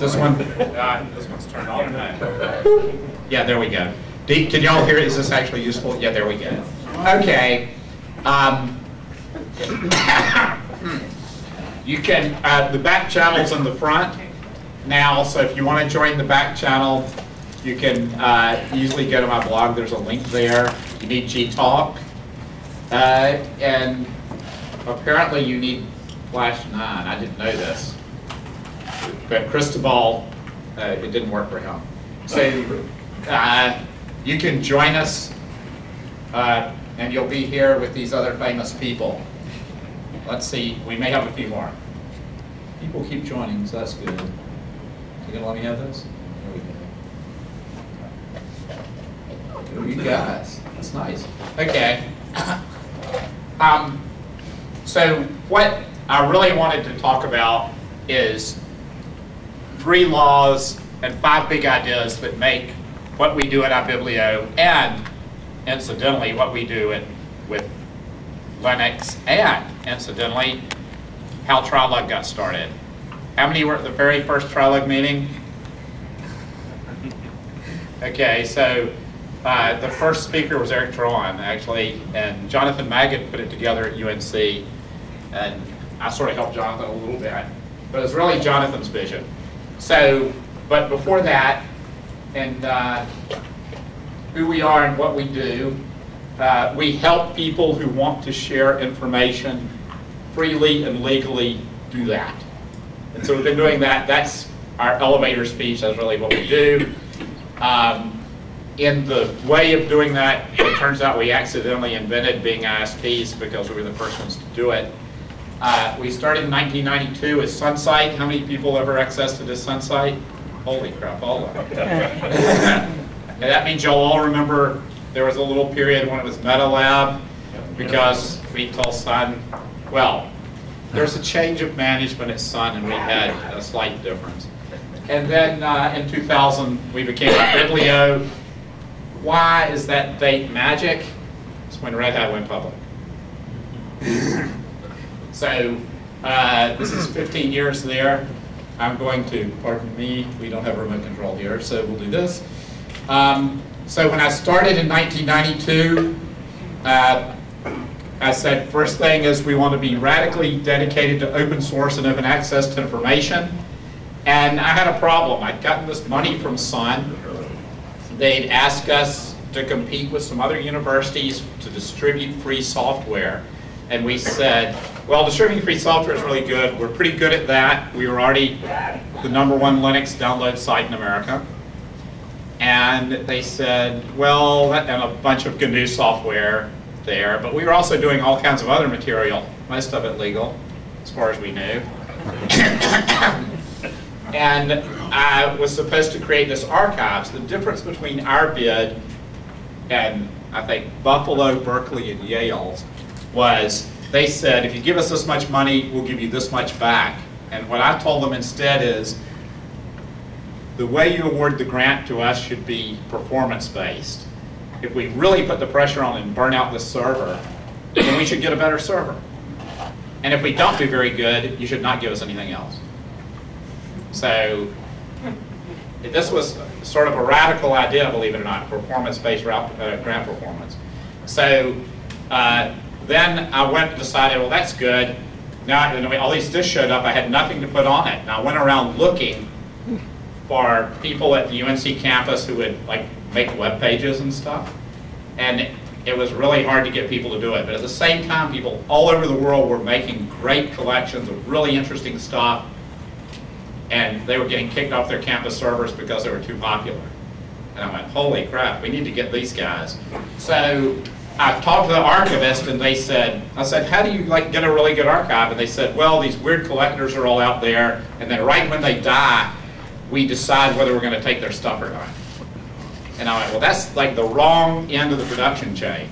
this one? This one's turned on. Yeah, there we go. Can y'all hear it? Is this actually useful? Yeah, there we go. Okay. You can, the back channel's in the front now, so if you want to join the back channel, you can easily go to my blog. There's a link there. You need Gtalk. And apparently you need Flash 9. I didn't know this. But Cristobal, it didn't work for him. So you can join us, and you'll be here with these other famous people. Let's see, we may have a few more. People keep joining, so that's good. You gonna let me have this? There we go. You guys, that's nice. Okay. So what I really wanted to talk about is 3 laws and 5 big ideas that make what we do at ibiblio, and incidentally what we do with Linux, and incidentally how TriLUG got started. How many were at the very first TriLUG meeting? Okay, so the first speaker was Eric Trowan, actually, and Jonathan Maggott put it together at UNC, and I sort of helped Jonathan a little bit, but it was really Jonathan's vision. So, but before that, and who we are and what we do, we help people who want to share information freely and legally do that. And so we've been doing that. That's our elevator speech. That's really what we do. In the way of doing that, it turns out we accidentally invented being ISPs because we were the first ones to do it. We started in 1992 as Sunsite. How many people ever accessed it as Sunsite? Holy crap, all of them. And that means you'll all remember there was a little period when it was MetaLab, because we told Sun, well, there's a change of management at Sun and we had a slight difference. And then in 2000 we became ibiblio. Why is that date magic? It's when Red Hat went public. So this is 15 years there. I'm going to, pardon me, we don't have remote control here, so we'll do this. So when I started in 1992, I said first thing is we want to be radically dedicated to open source and open access to information. And I had a problem. I'd gotten this money from Sun. They'd ask us to compete with some other universities to distribute free software. And we said, well, distributing free software is really good. We're pretty good at that. We were already the #1 Linux download site in America. And they said, well, and a bunch of GNU software there, but we were also doing all kinds of other material, most of it legal, as far as we knew. And I was supposed to create this archives. The difference between our bid and I think Buffalo, Berkeley, and Yale's was they said, if you give us this much money, we'll give you this much back. And what I told them instead is, the way you award the grant to us should be performance-based. If we really put the pressure on and burn out this server, then we should get a better server. And if we don't do very good, you should not give us anything else. So this was sort of a radical idea, believe it or not, performance-based grant performance. So then I went and decided, well, that's good. Now all these disks showed up. I had nothing to put on it. And I went around looking for people at the UNC campus who would like make web pages and stuff. And it was really hard to get people to do it. But at the same time, people all over the world were making great collections of really interesting stuff. And they were getting kicked off their campus servers because they were too popular. And I went, holy crap, we need to get these guys. So I talked to the archivist and they said, I said, how do you like get a really good archive? And they said, well, these weird collectors are all out there, and then right when they die, we decide whether we're going to take their stuff or not. And I went, well, that's like the wrong end of the production chain.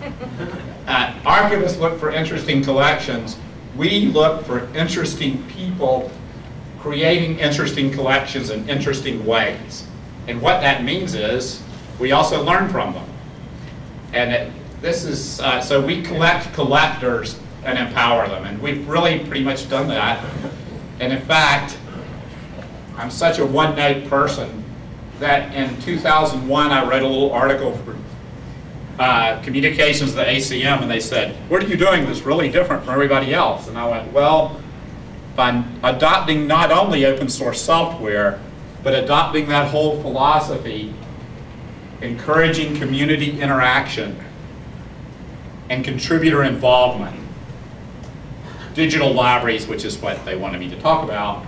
Archivists look for interesting collections. We look for interesting people creating interesting collections in interesting ways. And what that means is we also learn from them. And this is, so we collect collectors and empower them. And we've really pretty much done that. And in fact, I'm such a one-note person that in 2001 I wrote a little article for Communications, the ACM, and they said, what are you doing that's really different from everybody else? And I went, well, by adopting not only open source software, but adopting that whole philosophy, encouraging community interaction and contributor involvement. Digital libraries, which is what they wanted me to talk about,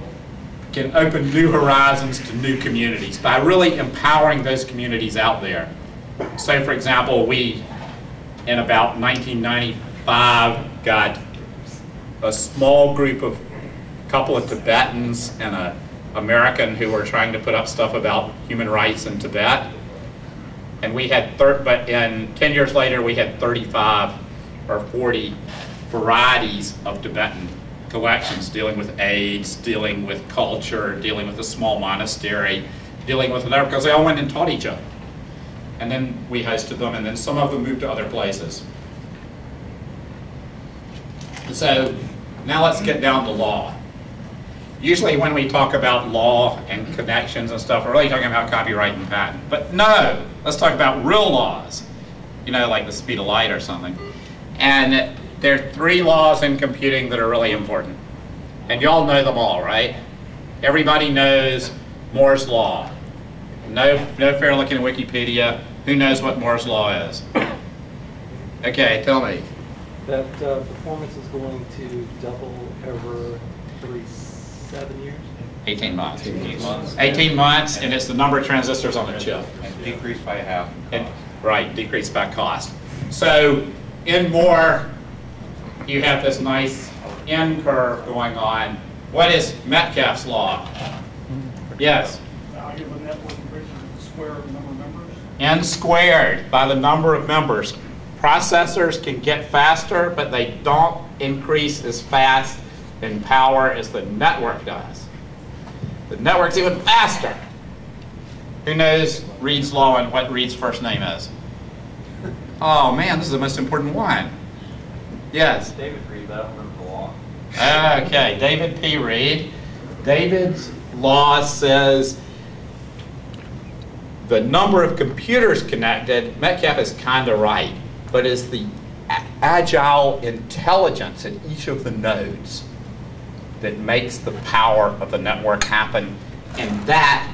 can open new horizons to new communities by really empowering those communities out there. So, for example, we, in about 1995, got a small group of a couple of Tibetans and an American who were trying to put up stuff about human rights in Tibet. And we had, but in 10 years later, we had 35 or 40 varieties of Tibetan collections dealing with AIDS, dealing with culture, dealing with a small monastery, dealing with whatever, because they all went and taught each other. And then we hosted them, and then some of them moved to other places. So now let's get down to law. Usually when we talk about law and connections and stuff, we're really talking about copyright and patent. But no, let's talk about real laws, you know, like the speed of light or something. And there are 3 laws in computing that are really important. And y'all know them all, right? Everybody knows Moore's Law. No fair looking at Wikipedia. Who knows what Moore's Law is? Okay, tell me. That performance is going to double every 7 years? 18 months. 18 months. 18 months, and it's the number of transistors on the chip. And decrease by half. Right, decrease by cost. So in Moore, you have this nice N curve going on. What is Metcalfe's law? Yes? Value of a network greater than the square of the number of members. N squared by the number of members. Processors can get faster, but they don't increase as fast in power as the network does. The network's even faster. Who knows Reed's law and what Reed's first name is? Oh man, this is the most important one. Yes? David Reed, I don't remember the law. Okay, David P. Reed. David's law says the number of computers connected, Metcalfe is kind of right, but it's the agile intelligence in each of the nodes that makes the power of the network happen, and that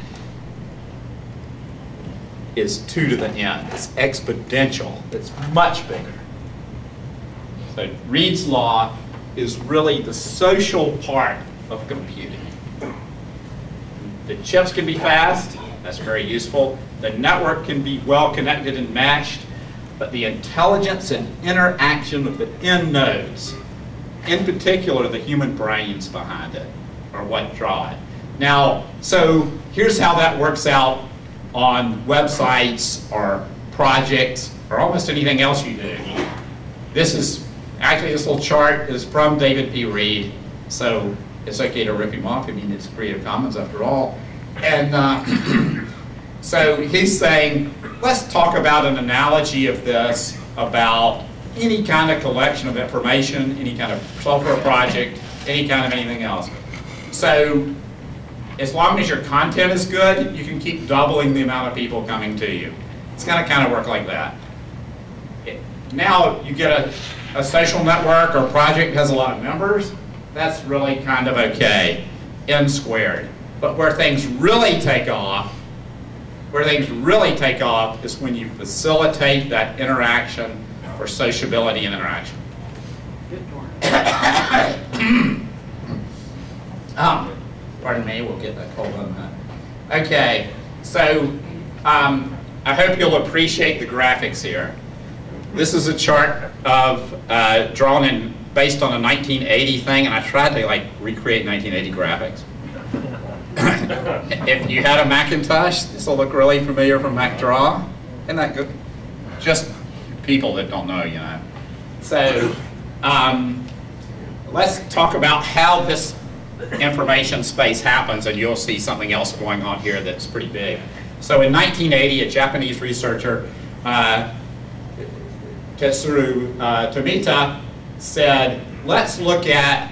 is 2 to the n. It's exponential. It's much bigger. So Reed's law is really the social part of computing. The chips can be fast. That's very useful. The network can be well connected and matched, but the intelligence and interaction of the end nodes, in particular the human brains behind it, are what draw it. Now, so here's how that works out on websites or projects or almost anything else you do. This is, actually this little chart is from David P. Reed, so it's okay to rip him off. I mean, it's Creative Commons after all. And so he's saying, let's talk about an analogy of this about any kind of collection of information, any kind of software project, any kind of anything else. So as long as your content is good, you can keep doubling the amount of people coming to you. It's going to kind of work like that. Now you get a social network or project that has a lot of members, that's really kind of okay, N squared. But where things really take off, is when you facilitate that interaction for sociability and interaction. Oh, pardon me, we'll get that cold on that. Okay, so I hope you'll appreciate the graphics here. This is a chart of drawn in based on a 1980 thing, and I tried to like recreate 1980 graphics. If you had a Macintosh, this will look really familiar from MacDraw. Isn't that good? Just people that don't know, you know. So let's talk about how this information space happens, and you'll see something else going on here that's pretty big. So in 1980, a Japanese researcher, Tetsuro Tomita, said, let's look at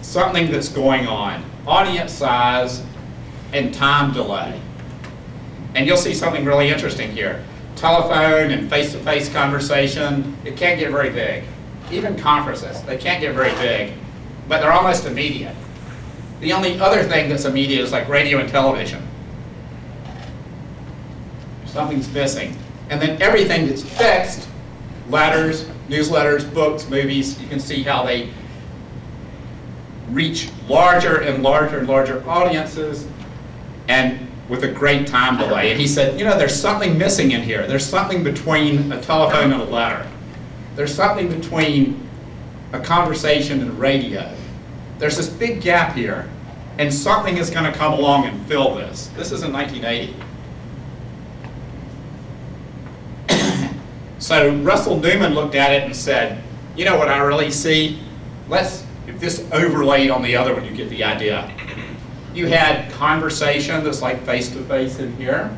something that's going on. Audience size and time delay. And you'll see something really interesting here. Telephone and face-to-face conversation, it can't get very big. Even conferences, they can't get very big, but they're almost immediate. The only other thing that's immediate is like radio and television. Something's missing. And then everything that's fixed, letters, newsletters, books, movies, you can see how they reach larger and larger and larger audiences, and with a great time delay. And he said, you know, there's something missing in here. There's something between a telephone and a letter. There's something between a conversation and radio. There's this big gap here, and something is going to come along and fill this. This is in 1980. So Russell Newman looked at it and said, you know what I really see? If this overlaid on the other one, you get the idea. You had conversation that's like face-to-face in here.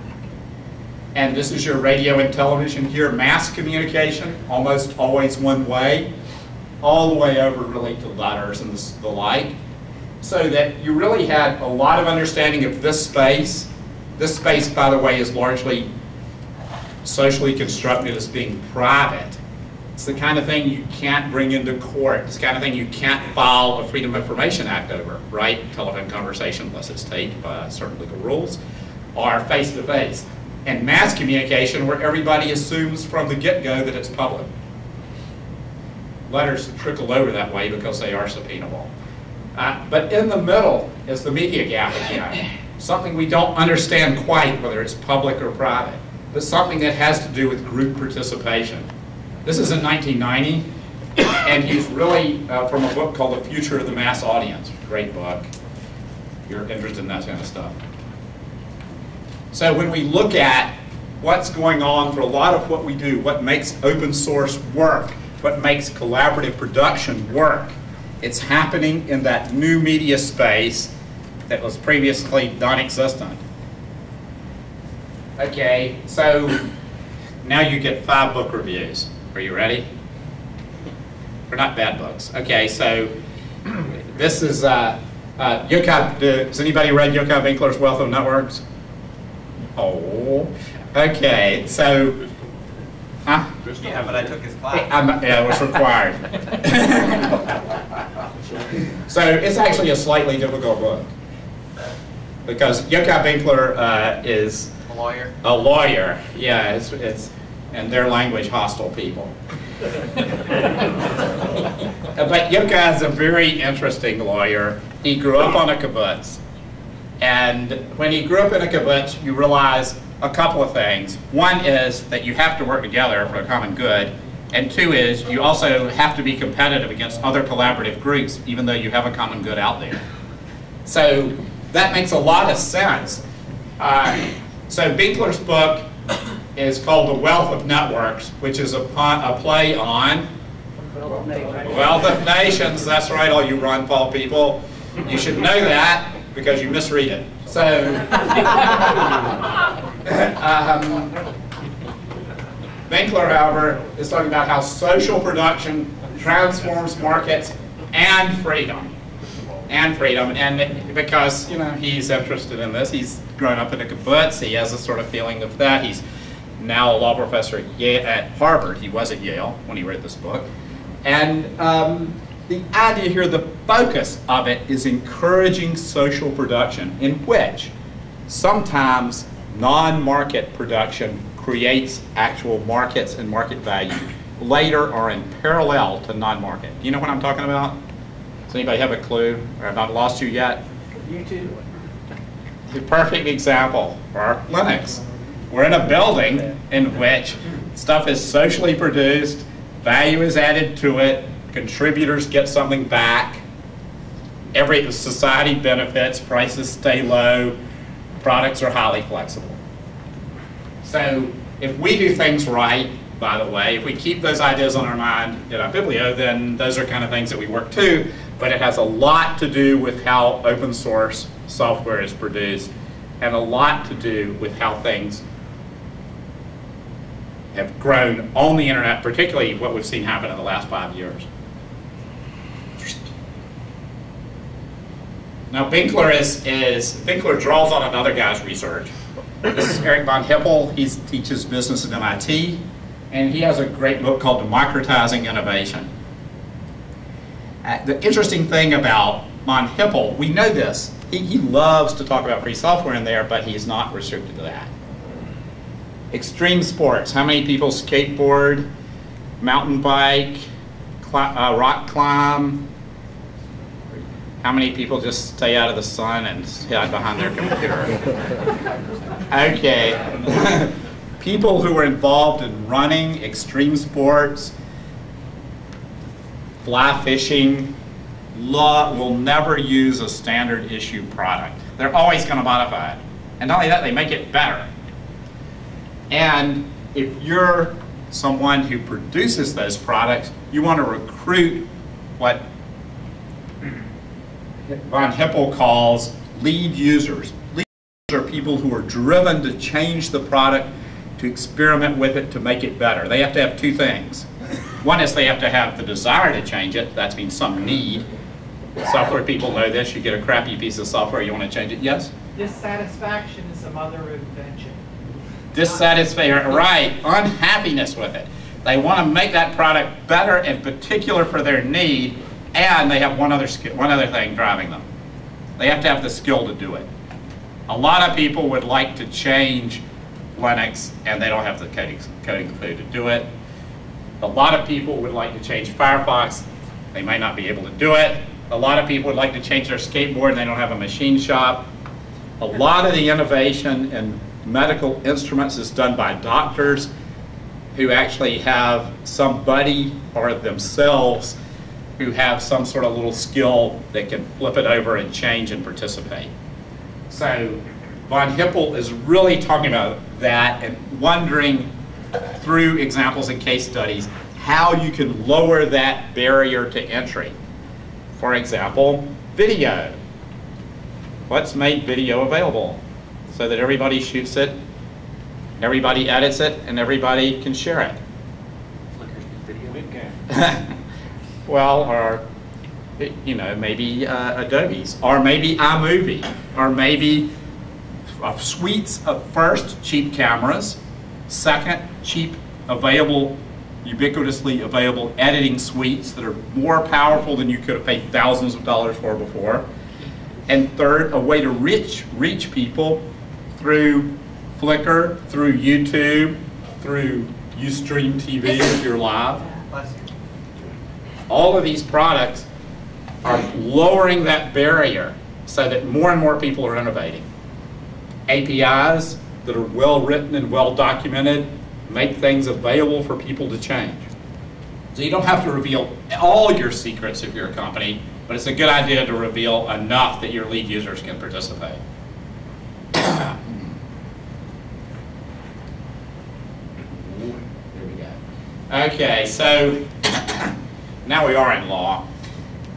And this is your radio and television here. Mass communication, almost always one way, all the way over really to letters and the like. So that you really had a lot of understanding of this space. This space, by the way, is largely socially constructed as being private. It's the kind of thing you can't bring into court. It's the kind of thing you can't file a Freedom of Information Act over, right? Telephone conversation, unless it's taped by certain legal rules, or face-to-face. And mass communication, where everybody assumes from the get-go that it's public. Letters trickle over that way because they are subpoenable. But in the middle is the media gap again. Something we don't understand quite, whether it's public or private, but something that has to do with group participation. This is in 1990, and he's really from a book called The Future of the Mass Audience. Great book. If you're interested in that kind of stuff. So when we look at what's going on for a lot of what we do, what makes open source work, what makes collaborative production work, it's happening in that new media space that was previously non-existent. Okay, so now you get 5 book reviews. Are you ready? They're not bad books. Okay, so this is, has anybody read Yochai Winkler's Wealth of Networks? Oh, okay, so, Yeah, but I took his class. yeah, it was required. So it's actually a slightly difficult book because Yochai Winkler is A lawyer? a lawyer. Yeah, it's in their language, hostile people. But Yochai is a very interesting lawyer. He grew up on a kibbutz. And when he grew up in a kibbutz, you realize a couple of things. One is that you have to work together for a common good. And 2 is you also have to be competitive against other collaborative groups, even though you have a common good out there. So that makes a lot of sense. So Winkler's book is called The Wealth of Networks, which is a play on Wealth of Nations. That's right, all you Ron Paul people. You should know that because you misread it. So, Winkler, however, is talking about how social production transforms markets and freedom. And because, you know, he's interested in this. He's grown up in a kibbutz. He has a sort of feeling of that. He's now a law professor at Harvard. He was at Yale when he wrote this book. And the idea here, the focus of it is encouraging social production in which sometimes non-market production creates actual markets and market value later or in parallel to non-market. Do you know what I'm talking about? Does anybody have a clue? Or have I lost you yet? YouTube. The perfect example for Linux. We're in a building in which stuff is socially produced, value is added to it, contributors get something back, the society benefits, prices stay low, products are highly flexible. So if we do things right, by the way, if we keep those ideas on our mind at ibiblio, then those are kind of things that we work to, but it has a lot to do with how open source software is produced and a lot to do with how things have grown on the internet, particularly what we've seen happen in the last 5 years. Now Winkler draws on another guy's research. This is Eric von Hippel. He teaches business at MIT, and he has a great book called Democratizing Innovation. The interesting thing about von Hippel, we know this, he loves to talk about free software in there, but he's not restricted to that. Extreme sports, how many people skateboard, mountain bike, rock climb? How many people just stay out of the sun and hide behind their computer? Okay. People who are involved in running, extreme sports, fly fishing, will never use a standard issue product. They're always going to modify it. And not only that, they make it better. And if you're someone who produces those products, you want to recruit what von Hippel calls lead users. Lead users are people who are driven to change the product, to experiment with it, to make it better. They have to have two things. One is they have to have the desire to change it. That means some need. Software people know this. You get a crappy piece of software, you want to change it. Yes? Dissatisfaction is the mother of invention. Dissatisfaction, right. Unhappiness with it. They want to make that product better, in particular for their need, and they have one other thing driving them. They have to have the skill to do it. A lot of people would like to change Linux, and they don't have the coding clue to do it. A lot of people would like to change Firefox. They might not be able to do it. A lot of people would like to change their skateboard, and they don't have a machine shop. A lot of the innovation in medical instruments is done by doctors who actually have somebody or themselves who have some sort of little skill that can flip it over and change and participate. So von Hippel is really talking about that and wondering through examples and case studies how you can lower that barrier to entry. For example, video. Let's make video available so that everybody shoots it, everybody edits it, and everybody can share it. Well, or maybe Adobe's, or maybe iMovie, or maybe suites of first, cheap cameras, second, cheap, available, ubiquitously available editing suites that are more powerful than you could have paid thousands of dollars for before, and third, a way to reach people through Flickr, through YouTube, through Ustream TV if you're live. All of these products are lowering that barrier so that more and more people are innovating. APIs that are well written and well documented make things available for people to change. So you don't have to reveal all your secrets if you're a company, but it's a good idea to reveal enough that your lead users can participate. There we go. Okay, so now we are in law.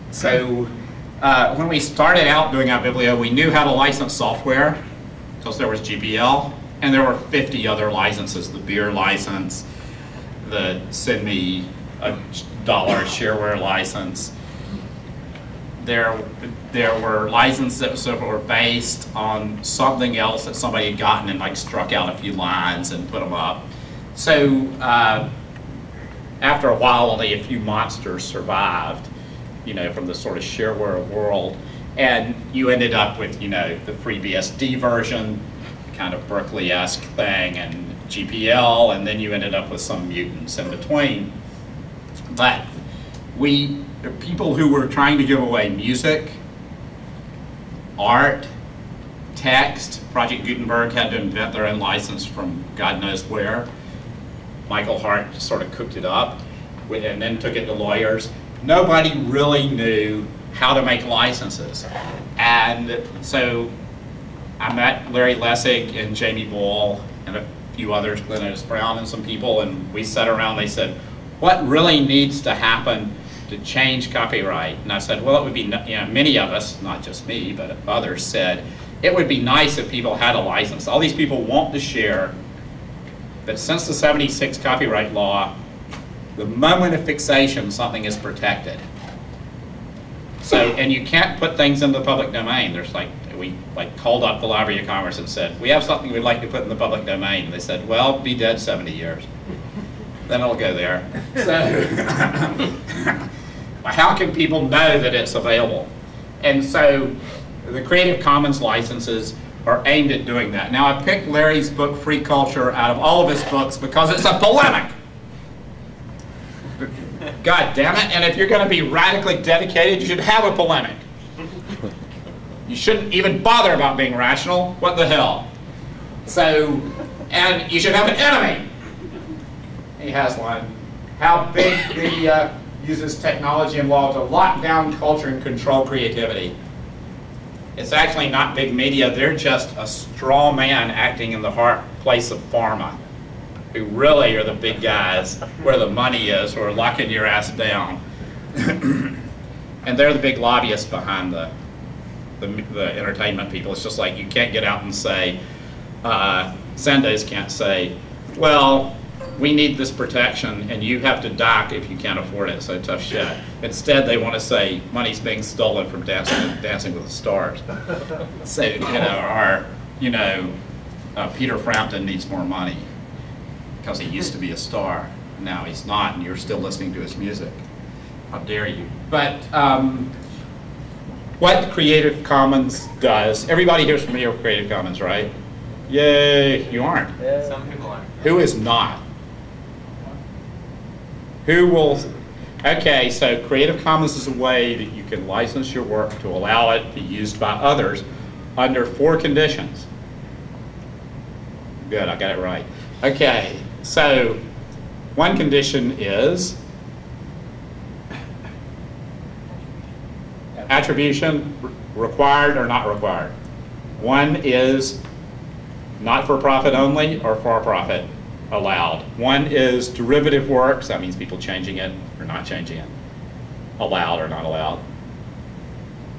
So when we started out doing ibiblio, we knew how to license software because there was GPL, and there were 50 other licenses, the beer license, the send me $1 shareware license. There were licenses that were based on something else that somebody had gotten and like struck out a few lines and put them up. So after a while, only a few monsters survived, from the sort of shareware world, and you ended up with, the FreeBSD version, kind of Berkeley-esque thing, and GPL, and then you ended up with some mutants in between. But people who were trying to give away music, art, text, Project Gutenberg had to invent their own license from God knows where. Michael Hart just sort of cooked it up and then took it to lawyers. Nobody really knew how to make licenses. And so I met Larry Lessig and Jamie Boyle and a few others, Glenn Otis Brown and some people, and we sat around, they said, what really needs to happen to change copyright? And I said, well, it would be, many of us, not just me, but others said, it would be nice if people had a license. All these people want to share, but since the '76 copyright law, the moment of fixation, something is protected. So, and you can't put things in the public domain. There's we called up the Library of Congress and said, we have something we'd like to put in the public domain. And they said, well, be dead 70 years. Then it'll go there. So, how can people know that it's available? And so, the Creative Commons licenses are aimed at doing that. Now, I picked Larry's book, Free Culture, out of all of his books because it's a polemic. God damn it, and if you're going to be radically dedicated, you should have a polemic. You shouldn't even bother about being rational. What the hell? So, and you should have an enemy. He has one. How big media uses technology and law to lock down culture and control creativity. It's actually not big media, they're just a straw man acting in the place of pharma, who really are the big guys where the money is, who are locking your ass down. And they're the big lobbyists behind the entertainment people. It's just like you can't get out and say, Sandoz can't say, well, we need this protection and you have to dock if you can't afford it, so tough shit. Instead, they want to say money's being stolen from Dancing with the Stars. So, Peter Frampton needs more money because he used to be a star. Now he's not, and you're still listening to his music. How dare you? But what Creative Commons does, everybody here is familiar with Creative Commons, right? Yay, you aren't. Yeah. Some people aren't. Who is not? Who will? Okay, so Creative Commons is a way that you can license your work to allow it to be used by others under 4 conditions. Good, I got it right. Okay, so one condition is attribution required or not required. One is not for profit only or for profit allowed. One is derivative works, that means people changing it or not changing it, allowed or not allowed.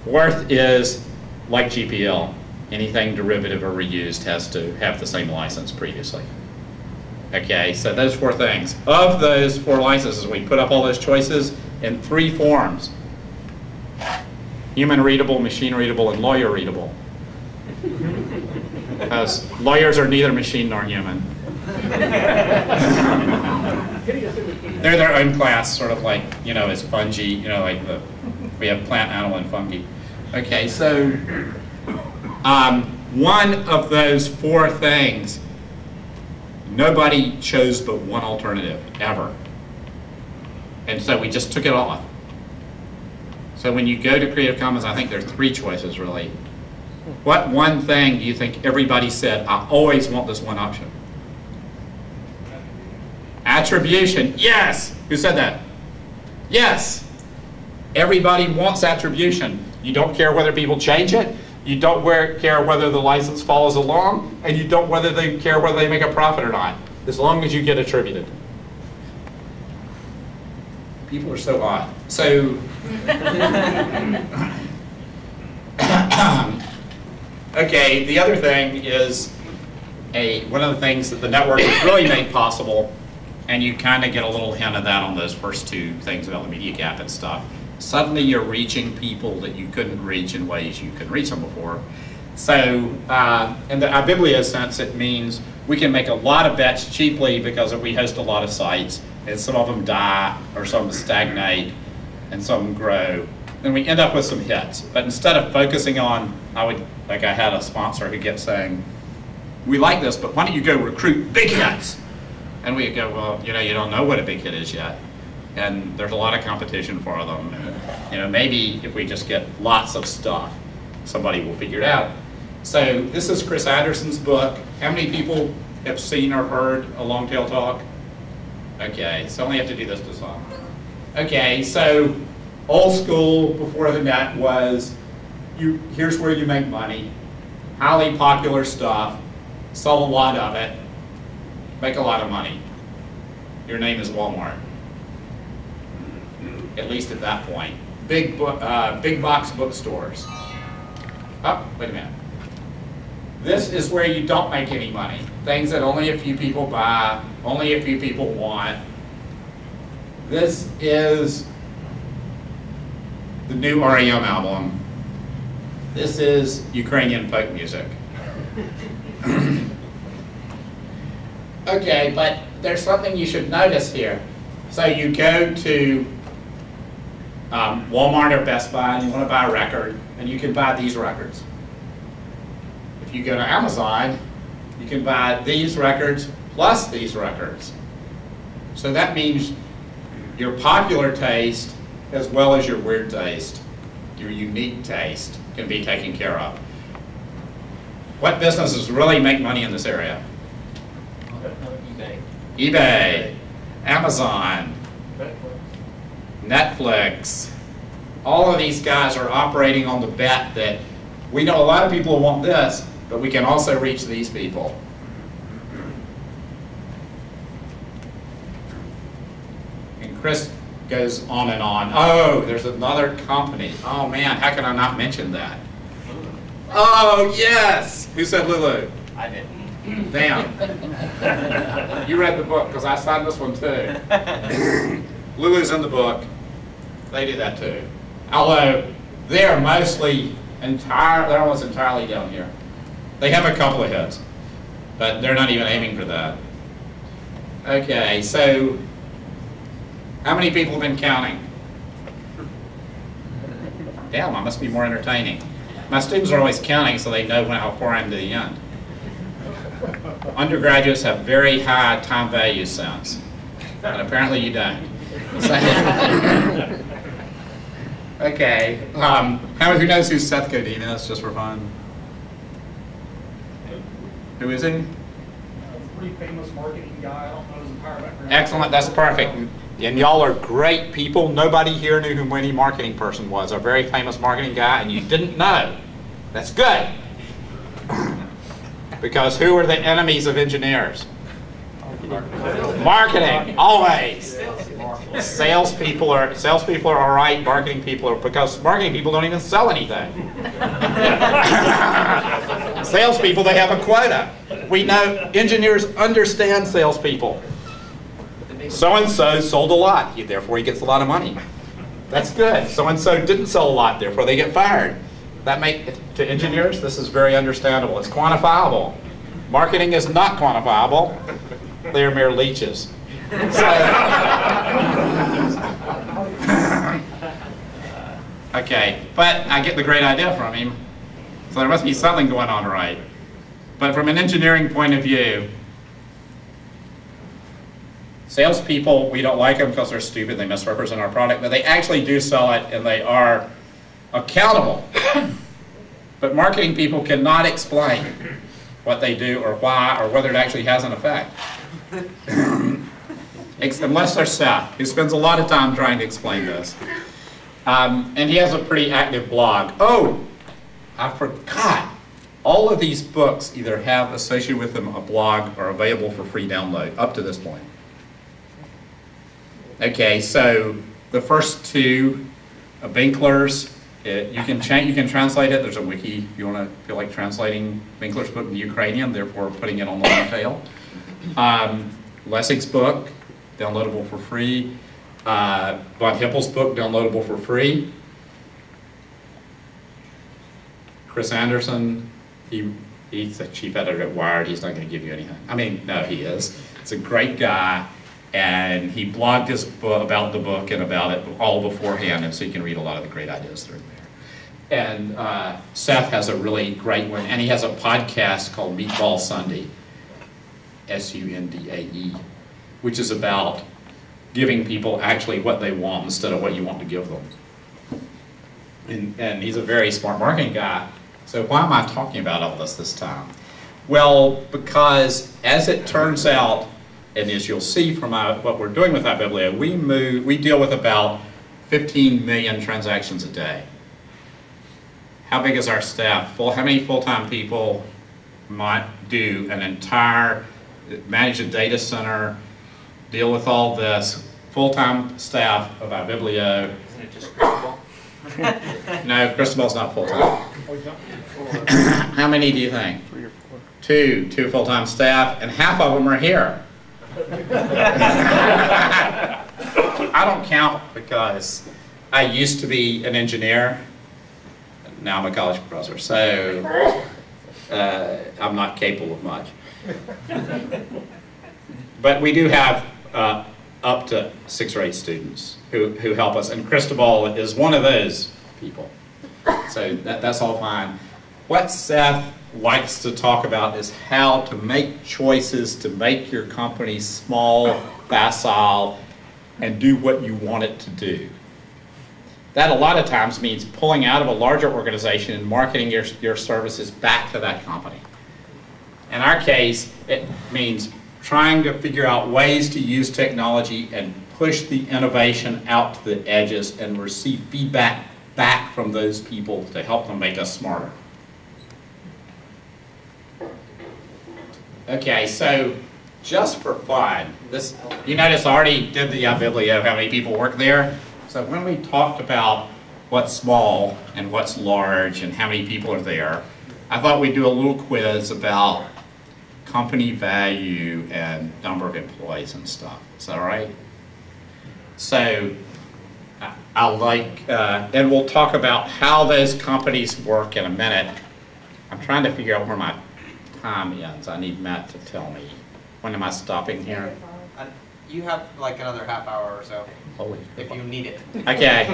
Fourth is like GPL, anything derivative or reused has to have the same license previously. Okay, so those 4 things. Of those 4 licenses, we put up all those choices in 3 forms: human readable, machine readable, and lawyer readable. Because lawyers are neither machine nor human. They're their own class, sort of like, as fungi, we have plant, animal, and fungi. Okay, so one of those 4 things, nobody chose but one alternative, ever. And so we just took it off. So when you go to Creative Commons, I think there are 3 choices, really. What one thing do you think everybody said, I always want this one option? Attribution, yes! Who said that? Yes! Everybody wants attribution. You don't care whether people change it, you don't care whether the license follows along, and you don't care whether they make a profit or not, as long as you get attributed. People are so odd. So, okay, the other thing is one of the things that the network has really made possible, and you kind of get a little hint of that on those first 2 things about the media gap and stuff. Suddenly you're reaching people that you couldn't reach in ways you couldn't reach them before. So in the ibiblio sense, it means we can make a lot of bets cheaply because we host a lot of sites, and some of them die, or some stagnate, and some grow. And we end up with some hits. But instead of focusing on, I had a sponsor who kept saying, we like this, but why don't you go recruit big hits? And we go, well, you don't know what a big hit is yet. And there's a lot of competition for them. And, maybe if we just get lots of stuff, somebody will figure it out. So this is Chris Anderson's book. How many people have seen or heard a long tail talk? Okay, so I only have to do this to some. Okay, so old school before the net was, here's where you make money, highly popular stuff, sell a lot of it, make a lot of money. Your name is Walmart, at least at that point. Big box bookstores. Oh, wait a minute. This is where you don't make any money. Things that only a few people buy, only a few people want. This is the new REM album. This is Ukrainian folk music. Okay, but there's something you should notice here. So you go to Walmart or Best Buy and you want to buy a record, and you can buy these records. If you go to Amazon, you can buy these records plus these records. So that means your popular taste as well as your weird taste, your unique taste, can be taken care of. What businesses really make money in this area? eBay. eBay, Amazon, Netflix. All of these guys are operating on the bet that we know a lot of people want this, but we can also reach these people. And Chris goes on and on. Oh, there's another company. Oh man, how can I not mention that? Oh yes! Who said Lulu? I didn't. Damn. You read the book, because I signed this one too. Lulu's in the book. They do that too. Although they're mostly they're almost entirely down here. They have a couple of hits, but they're not even aiming for that. Okay, so how many people have been counting? Damn, I must be more entertaining. My students are always counting so they know how far I'm to the end. Undergraduates have very high time value sense, but apparently you don't. Okay, who knows who Seth Godin is, just for fun? Who is he? Pretty famous marketing guy. I don't know his entire background. Excellent, that's perfect. And y'all are great people. Nobody here knew who any marketing person was. A very famous marketing guy, and you didn't know. That's good. Because who are the enemies of engineers? Marketing, always. Salespeople are all right. Marketing people are, because marketing people don't even sell anything. Salespeople, they have a quota. We know engineers understand salespeople. So-and-so sold a lot, therefore he gets a lot of money. That's good. So-and-so didn't sell a lot, therefore they get fired. To engineers, this is very understandable. It's quantifiable. Marketing is not quantifiable. They are mere leeches. Okay, but I get the great idea from him. So there must be something going on right. But from an engineering point of view, salespeople, we don't like them because they're stupid, they misrepresent our product, but they actually do sell it and they are accountable. But marketing people cannot explain what they do or why or whether it actually has an effect. Unless they're Seth, who spends a lot of time trying to explain this. And he has a pretty active blog. Oh, I forgot. All of these books either have associated with them a blog or available for free download up to this point. Okay, so the first two, Winkler's, you can translate it. There's a wiki if you want to feel like translating Winkler's book in Ukrainian, therefore putting it on the long tail. Lessig's book, downloadable for free. Von Hippel's book, downloadable for free. Chris Anderson, he's the chief editor at Wired. He's not going to give you anything. I mean, no, he is. He's a great guy. And he blogged his book about the book and about it all beforehand, and so you can read a lot of the great ideas that are there. And Seth has a really great one, and he has a podcast called Meatball Sunday, Sundae, which is about giving people actually what they want instead of what you want to give them. And he's a very smart marketing guy. So why am I talking about all this time? Well, because as it turns out, and as you'll see from what we're doing with ibiblio, we deal with about 15 million transactions a day. How big is our staff? How many full-time people might do an entire, manage a data center, deal with all this, full-time staff of ibiblio? Isn't it just Cristobal? No, Cristobal's not full-time. How many do you think? 3 or 4. Two full-time staff, and half of them are here. I don't count because I used to be an engineer. Now I'm a college professor, so I'm not capable of much. But we do have up to 6 or 8 students who help us, and Cristobal is one of those people. So that's all fine. What Seth likes to talk about is how to make choices to make your company small, facile, and do what you want it to do. That a lot of times means pulling out of a larger organization and marketing your services back to that company. In our case, it means trying to figure out ways to use technology and push the innovation out to the edges and receive feedback back from those people to help them make us smarter. Okay, so just for fun, you notice I already did the ibiblio, how many people work there. So when we talked about what's small and what's large and how many people are there, I thought we'd do a little quiz about company value and number of employees and stuff. Is that all right? So and we'll talk about how those companies work in a minute. I'm trying to figure out where my time ends. I need Matt to tell me. When am I stopping here? You have like another half hour or so, Holy if you need it. Okay.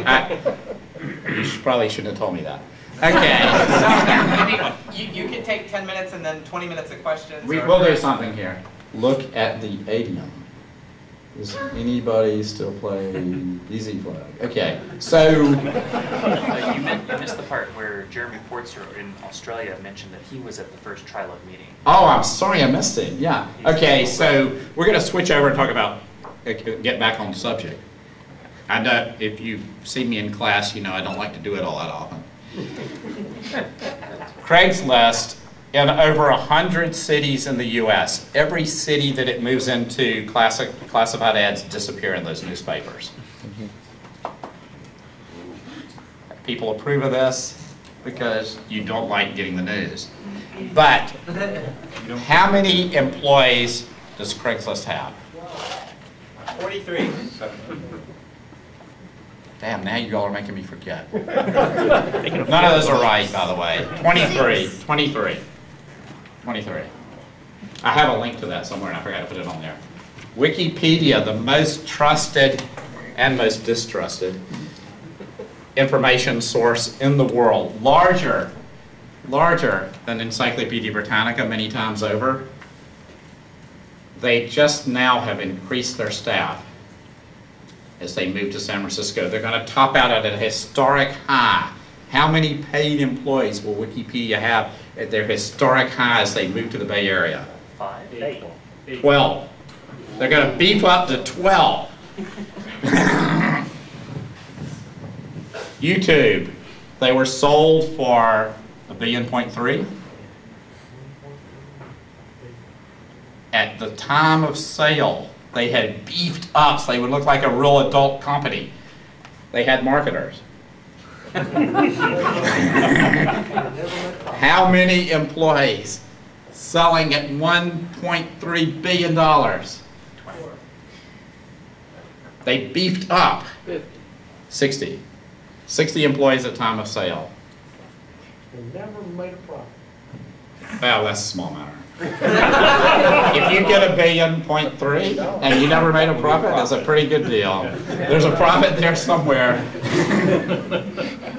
You probably shouldn't have told me that. Okay. You can take 10 minutes and then 20 minutes of questions. We'll do something here. Look at the adium. Does anybody still play Easy Flag? Okay, so... You missed the part where Jeremy Portser in Australia mentioned that he was at the first TriLUG meeting. Oh, I'm sorry I missed it. Yeah. Okay, so we're going to switch over and talk about, get back on the subject. I know if you've seen me in class, you know I don't like to do it all that often. Craigslist, in over 100 cities in the U.S., every city that it moves into, classified ads disappear in those newspapers. People approve of this because you don't like getting the news. But how many employees does Craigslist have? 43. Damn, now you all are making me forget. None of those are right, by the way. 23. I have a link to that somewhere and I forgot to put it on there. Wikipedia, the most trusted and most distrusted information source in the world. Larger than Encyclopedia Britannica many times over. They just now have increased their staff as they move to San Francisco. They're going to top out at a historic high. How many paid employees will Wikipedia have at their historic high as they move to the Bay Area? 8. 12. They're going to beef up to 12. YouTube, they were sold for $1.3 billion. At the time of sale, they had beefed up so they would look like a real adult company. They had marketers. How many employees selling at $1.3 billion? They beefed up 60 employees at time of sale. They never made a profit. Well, that's a small matter. If you get $1.3 billion and you never made a profit, that's a pretty good deal. There's a profit there somewhere.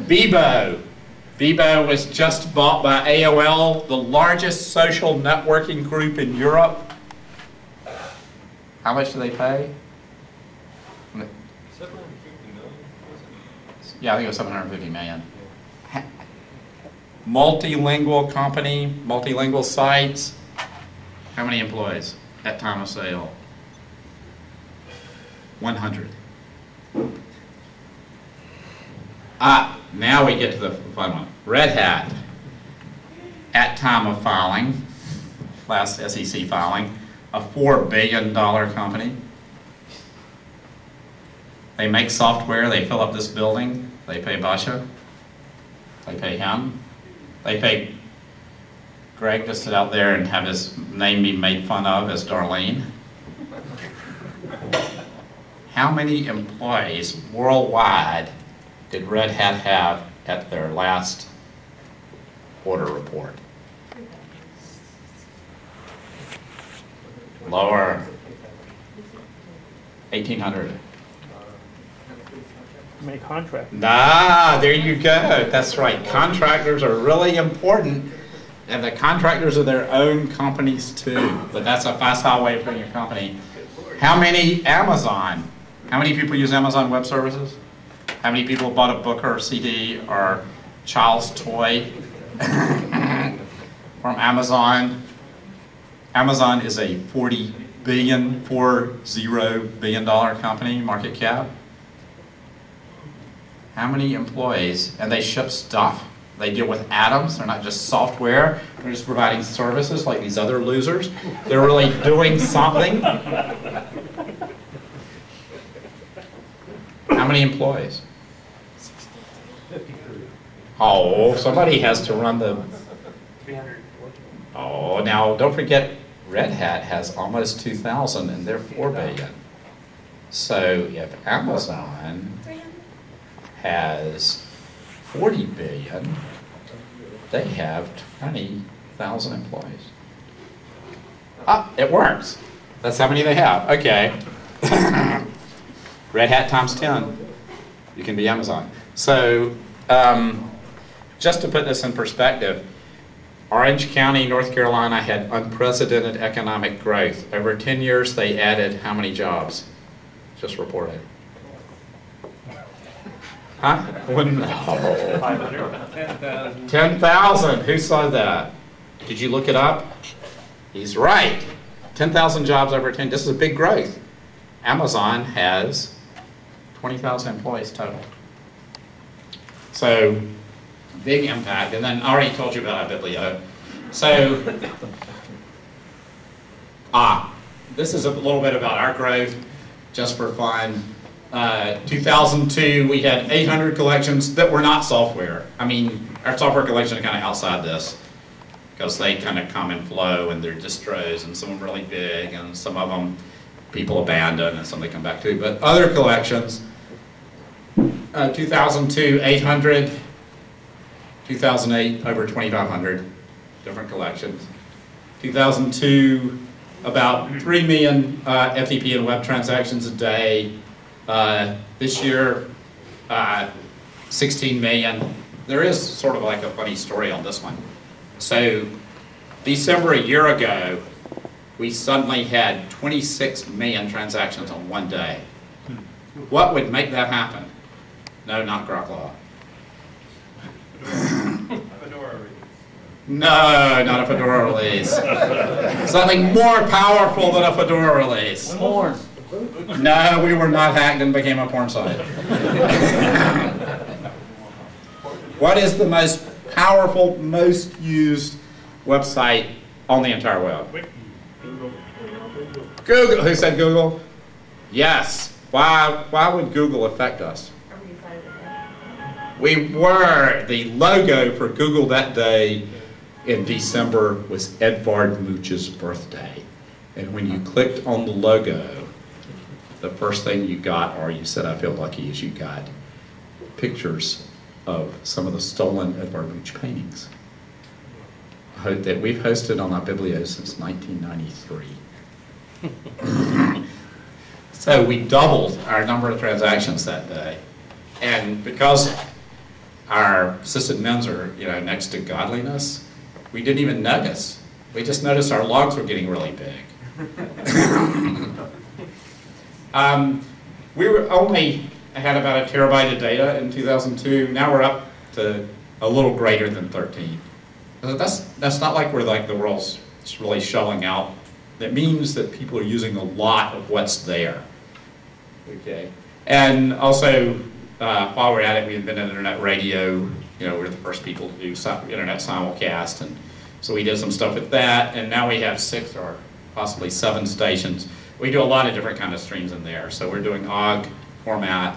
Bebo was just bought by AOL, the largest social networking group in Europe. How much do they pay? 750 million, wasn't it? Yeah, I think it was 750 million. Multilingual company, multilingual sites. How many employees at time of sale? 100. Now we get to the fun one. Red Hat, at time of filing, last SEC filing, a $4 billion company. They make software, they fill up this building, they pay Basha, they pay him, they pay Greg to sit out there and have his name be made fun of as Darlene. How many employees worldwide did Red Hat have at their last order report? Lower. 1,800. How many contracts? There you go. That's right. Contractors are really important, and the contractors are their own companies too. But that's a facile way of putting a company. How many Amazon? How many people use Amazon Web Services? How many people bought a book or a CD or child's toy from Amazon? Amazon is a $40 billion company, market cap. How many employees? And they ship stuff. They deal with atoms. They're not just software. They're just providing services like these other losers. They're really doing something. How many employees? 53. Oh, somebody has to run the... 300. Oh, now don't forget, Red Hat has almost 2,000 and they're 4 billion. So if Amazon has 40 billion, they have 20,000 employees. Ah, it works. That's how many they have. Okay. Red Hat times 10. You can be Amazon. So just to put this in perspective, Orange County, North Carolina had unprecedented economic growth. Over 10 years, they added how many jobs? Just reported. Huh? 10,000. Who saw that? Did you look it up? He's right. 10,000 jobs over 10. This is a big growth. Amazon has 20,000 employees total. So, big impact. And then I already told you about ibiblio. So, this is a little bit about our growth, just for fun. 2002, we had 800 collections that were not software. I mean, our software collections are kind of outside this, because they kind of come and flow, and they're distros, and some of them really big, and some of them people abandon, and some they come back to. But other collections, 2002, 800, 2008, over 2,500 different collections. 2002, about 3 million FTP and web transactions a day. This year, 16 million. There is sort of like a funny story on this one. So, December a year ago, we suddenly had 26 million transactions on one day. What would make that happen? No, not Grok No, not a Fedora release. Something more powerful than a Fedora release. Porn. No, we were not hacked and became a porn site. What is the most powerful, most used website on the entire web? Google. Who said Google? Yes. Why would Google affect us? We were. The logo for Google that day in December was Edvard Munch's birthday. And when you clicked on the logo, the first thing you got, or you said I feel lucky, is you got pictures of some of the stolen Edvard Munch paintings that we've hosted on ibiblio since 1993. So we doubled our number of transactions that day. And because our assistant men's are, next to godliness, we didn't even notice. We just noticed our logs were getting really big. We were only had about a terabyte of data in 2002. Now we're up to a little greater than 13. That's not like we're like the world's really shelling out. That means that people are using a lot of what's there. Okay. And also, while we're at it, we invented internet radio. We're the first people to do internet simulcast, and so we did some stuff with that. And now we have 6 or possibly 7 stations. We do a lot of different kind of streams in there. So we're doing OGG format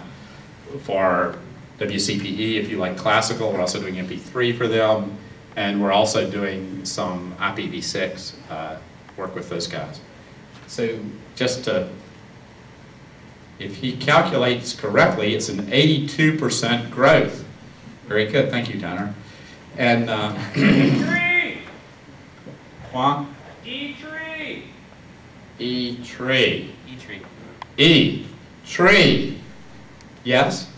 for WCPE if you like classical. We're also doing MP3 for them, and we're also doing some IPv6 work with those guys. So just to If he calculates correctly, it's an 82% growth. Very good, thank you, Tanner. And E-tree! what? E-tree! E-tree. E-tree. E-tree. Yes?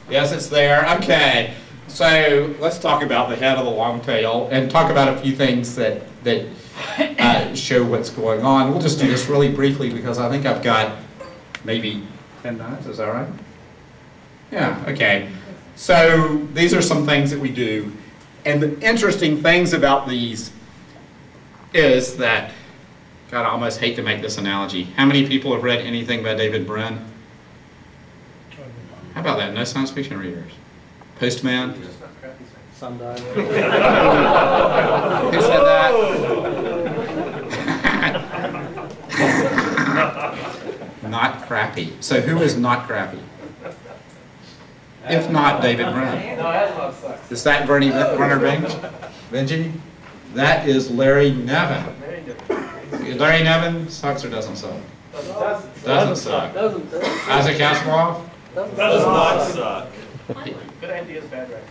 Yes, it's there. Okay. So let's talk about the head of the long tail and talk about a few things that show what's going on. We'll just do this really briefly because I think I've got maybe 10 minutes. Is that right? Yeah, okay. So these are some things that we do. And the interesting things about these is that, God, I almost hate to make this analogy. How many people have read anything by David Brin? How about that? No science fiction readers. Postman? Sundial. Who said that? Not crappy. So who is not crappy? If not David Brin. Is that Werner Benji? That is Larry Nevin. Larry Nevin sucks or doesn't suck? Doesn't suck. Isaac Asimov? Does not suck. Good ideas, bad writing.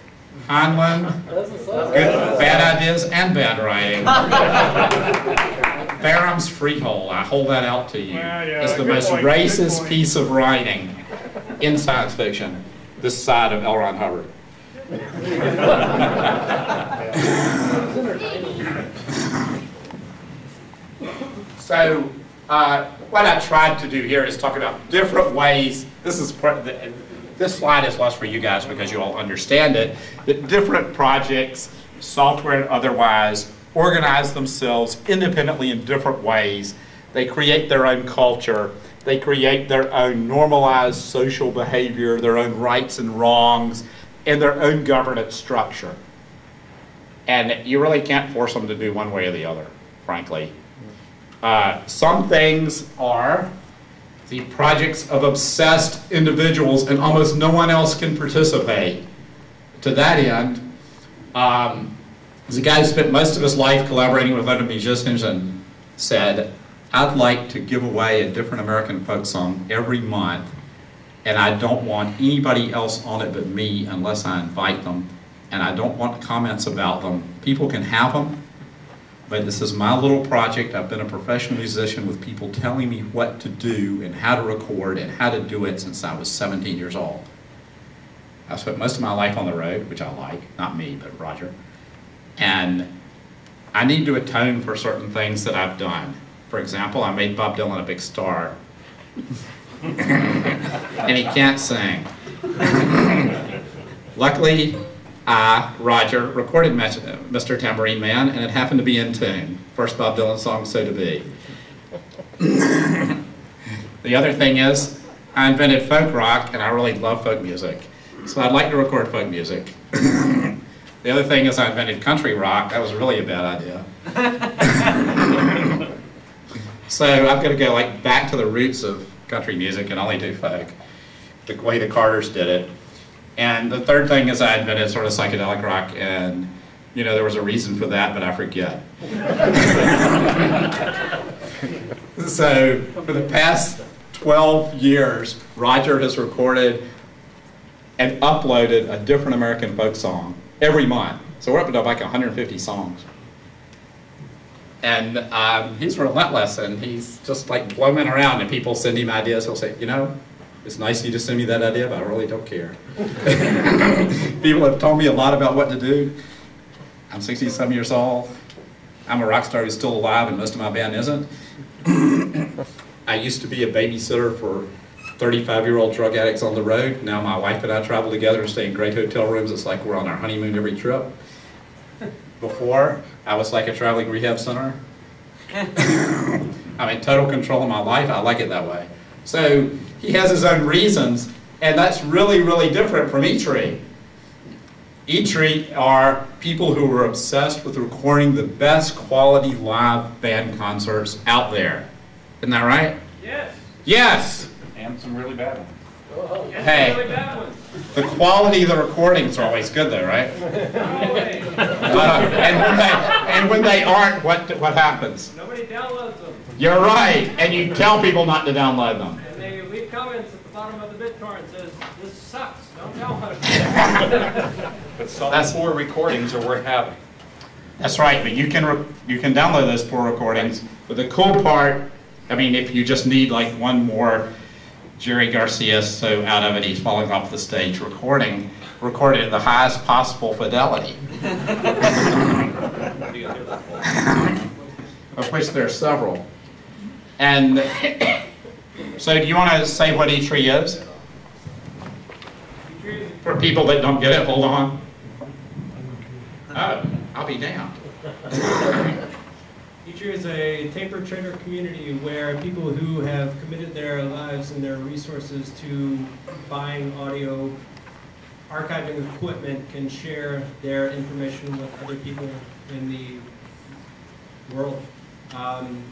Hanlon? Good, bad ideas and bad writing. Barham's Freehold, I hold that out to you. Well, yeah, It's the good most point, good racist point. piece of writing in science fiction, this side of L. Ron Hubbard. So, what I tried to do here is talk about different ways. This slide is less for you guys because you all understand it. That different projects, software and otherwise, organize themselves independently in different ways. They create their own culture. They create their own normalized social behavior, their own rights and wrongs, and their own governance structure. And you really can't force them to do one way or the other, frankly. Some things are the projects of obsessed individuals and almost no one else can participate. To that end, the guy who spent most of his life collaborating with other musicians and said, I'd like to give away a different American folk song every month, and I don't want anybody else on it but me unless I invite them, and I don't want comments about them. People can have them, but this is my little project. I've been a professional musician with people telling me what to do and how to record and how to do it since I was 17 years old. I spent most of my life on the road, which I like, not me, but Roger. And I need to atone for certain things that I've done. For example, I made Bob Dylan a big star. And he can't sing. Luckily, I, Roger, recorded Mr. Tambourine Man, and it happened to be in tune. First Bob Dylan song, So To Be. The other thing is, I invented folk rock, and I really love folk music. So I'd like to record folk music. The other thing is I invented country rock. That was really a bad idea. So I've got to go back to the roots of country music and only do folk, the way the Carters did it. And the third thing is I invented sort of psychedelic rock, and there was a reason for that, but I forget. So for the past 12 years, Roger has recorded and uploaded a different American folk song every month. So we're up to like 150 songs. And he's relentless, and he's just like blooming around, and people send him ideas. He'll say, it's nice of you to send me that idea, but I really don't care. People have told me a lot about what to do. I'm 60-some years old. I'm a rock star who's still alive, and most of my band isn't. I used to be a babysitter for 35-year-old drug addicts on the road. Now my wife and I travel together and stay in great hotel rooms. It's like we're on our honeymoon every trip. Before, I was like a traveling rehab center. I'm in total control of my life. I like it that way. So he has his own reasons, and that's really, really different from E-Tree. E-Tree are people who are obsessed with recording the best quality live band concerts out there. Isn't that right? Yes. Yes! And some really bad ones. Hey, Really bad ones. the quality of the recordings are always good though, right? Always. And And when they aren't, what happens? Nobody downloads them. You're right, and you tell people not to download them. And they leave comments at the bottom of the BitTorrent says, this sucks, don't download it. But some poor recordings are worth having. That's right, but you can download those poor recordings. But the cool part, I mean, if you just need like one more Jerry Garcia so out of it he's falling off the stage recorded at the highest possible fidelity. Of which there are several. And so do you want to say what E-tree is? For people that don't get it, hold on. Oh, I'll be damned. E-tree is a taper trader community where people who have committed their lives and their resources to buying audio archiving equipment can share their information with other people in the world.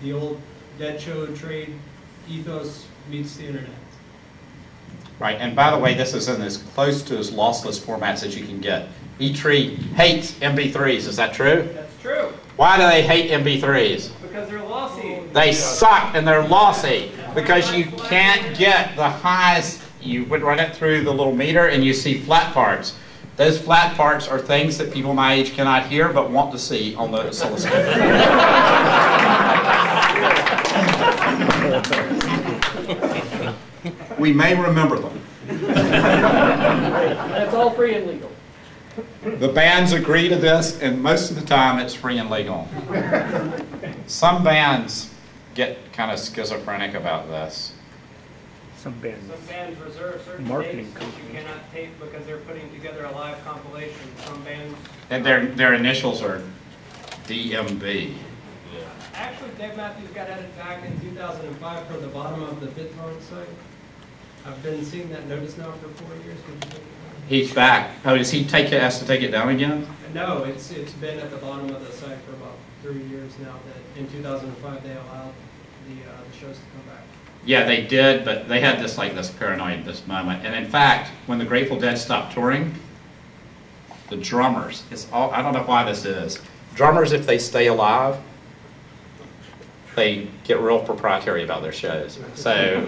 The old dead show trade ethos meets the internet. Right, and by the way, this is in as close to as lossless formats as you can get. E-tree hates MP3s, is that true? That's true, Why do they hate MP3s? because they're lossy. They suck and they're lossy because you can't get the highest. You would run it through the little meter and you see flat parts. Those flat parts are things that people my age cannot hear but want to see on the oscilloscope. We may remember them. And it's all free and legal. The bands agree to this, and most of the time it's free and legal. Some bands get kind of schizophrenic about this. Some bands. Some bands reserve certain Marketing dates that you companies. cannot tape because they're putting together a live compilation. Some bands... And their initials are DMB. Actually, Dave Matthews got added back in 2005 for the bottom of the BitTorrent site. I've been seeing that notice now for 4 years. Did you take it down? He's back. Oh, does he has to take it down again? No, it's been at the bottom of the site for about 3 years now. That in 2005 they allowed the shows to come back. Yeah, they did, but they had this paranoia at this moment. And in fact, when the Grateful Dead stopped touring, the drummers, I don't know why this is. Drummers, if they stay alive, they get real proprietary about their shows. So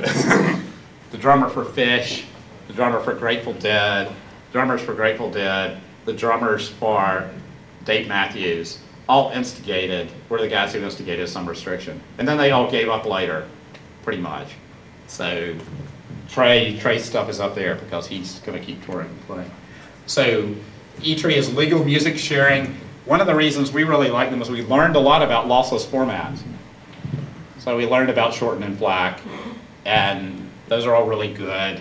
the drummer for Fish, the drummer for Grateful Dead, drummers for Grateful Dead, the drummers for Dave Matthews, all were the guys who instigated some restriction. And then they all gave up later, pretty much. So Trey's stuff is up there because he's going to keep touring and playing. So E-tree is legal music sharing. One of the reasons we really like them is we learned a lot about lossless formats. So we learned about shorten and FLAC, and those are all really good.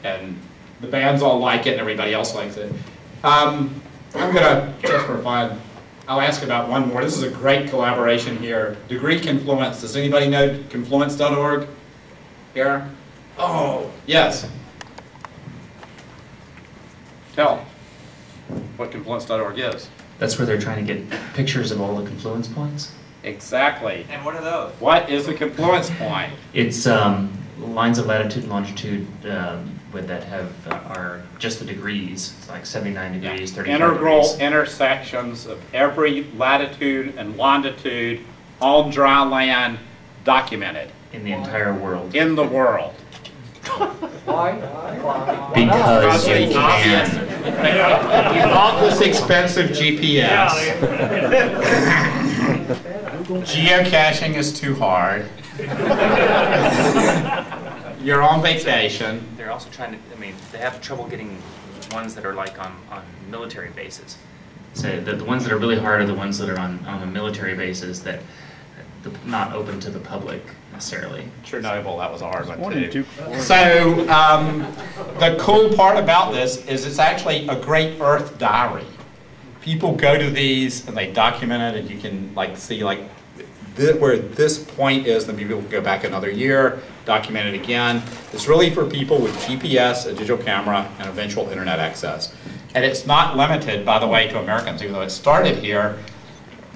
And the bands all like it, and everybody else likes it. I'm gonna, just for fun, I'll ask about one more. This is a great collaboration here. Degree Confluence. Does anybody know confluence.org here? Oh, yes. Tell what confluence.org is. That's where they're trying to get pictures of all the confluence points. Exactly. And what are those? What is a confluence point? It's lines of latitude and longitude that are just the degrees. It's like 79 degrees, 35 Integral degrees. intersections of every latitude and longitude on dry land documented In the entire world. in the world. Why? Because Because you we can. You bought this expensive GPS. Geocaching is too hard. You're on vacation. They're also trying to, they have trouble getting ones that are like on military bases. So the ones that are really hard are the ones that are on the military bases that not open to the public necessarily. Chernobyl, that was a hard one One and too. two. So the cool part about this is it's actually a great Earth diary. People go to these and they document it, and you can see where this point is, then people will go back another year, document it again. It's really for people with GPS, a digital camera, and eventual internet access. And it's not limited, by the way, to Americans, even though it started here.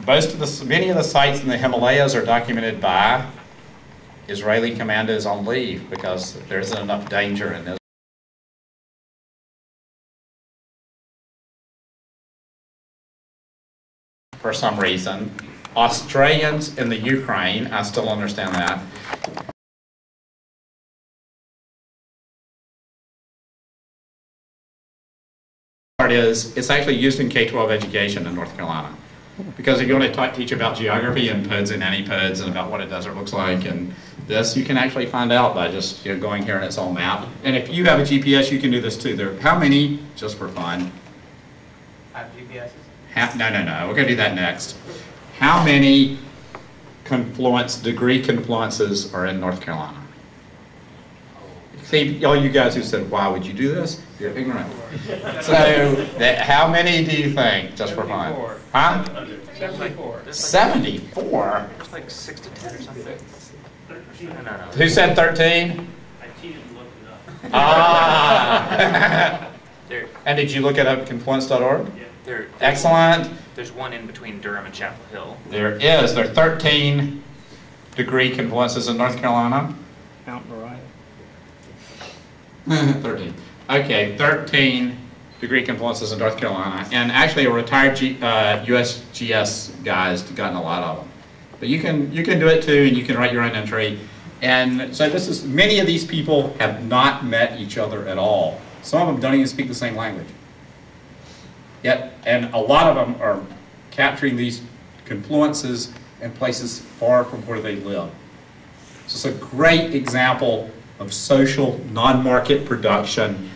Many of the sites in the Himalayas are documented by Israeli commandos on leave because there isn't enough danger in this. for some reason. Australians in the Ukraine, I still understand that. Part is, it's actually used in K-12 education in North Carolina. Because if you want to teach about geography and pods and antipods and about what a desert looks like and this, you can actually find out by just going here and it's all mapped. And if you have a GPS, you can do this too. How many, just for fun? Have GPSs? No, we're going to do that next. How many degree confluences are in North Carolina? See, all you guys who said, why would you do this? You're ignorant. So, how many do you think, just for fun? Huh? 74. 74? It's like 6 to 10 or something. No. Who said 13? I cheated and looked it up. Ah! There, And did you look it up at confluence.org? Excellent. There's one in between Durham and Chapel Hill. There is. There are 13 degree confluences in North Carolina. Mount Moriah. 13. Okay, 13 degree confluences in North Carolina. And actually a retired USGS guy has gotten a lot of them. But you can do it too, and you can write your own entry. And so many of these people have not met each other at all. Some of them don't even speak the same language. Yet, and a lot of them are capturing these confluences in places far from where they live. So it's a great example of social non-market production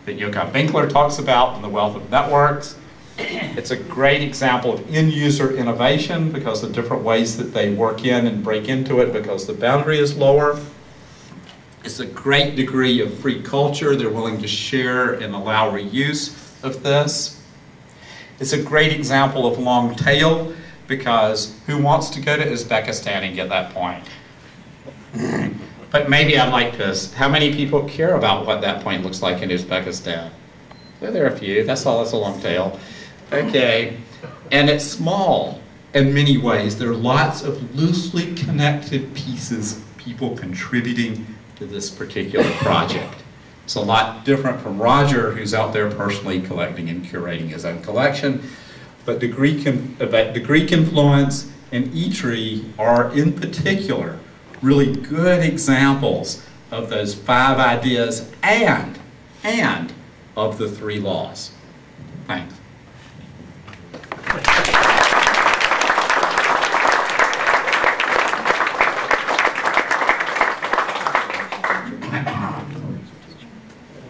that Joachim Winkler talks about in The Wealth of Networks. It's a great example of end-user innovation because the different ways that they work in and break into it because the boundary is lower. It's a great degree of free culture. They're willing to share and allow reuse of this. It's a great example of long tail because who wants to go to Uzbekistan and get that point? But maybe I'd like this. How many people care about what that point looks like in Uzbekistan? Well, there are a few. That's all. That's a long tail. Okay. And it's small in many ways. There are lots of loosely connected pieces, people contributing to this particular project. It's a lot different from Roger, who's out there personally collecting and curating his own collection. But degree confluence and E-tree are, in particular, really good examples of those 5 ideas and of the 3 laws. Thanks.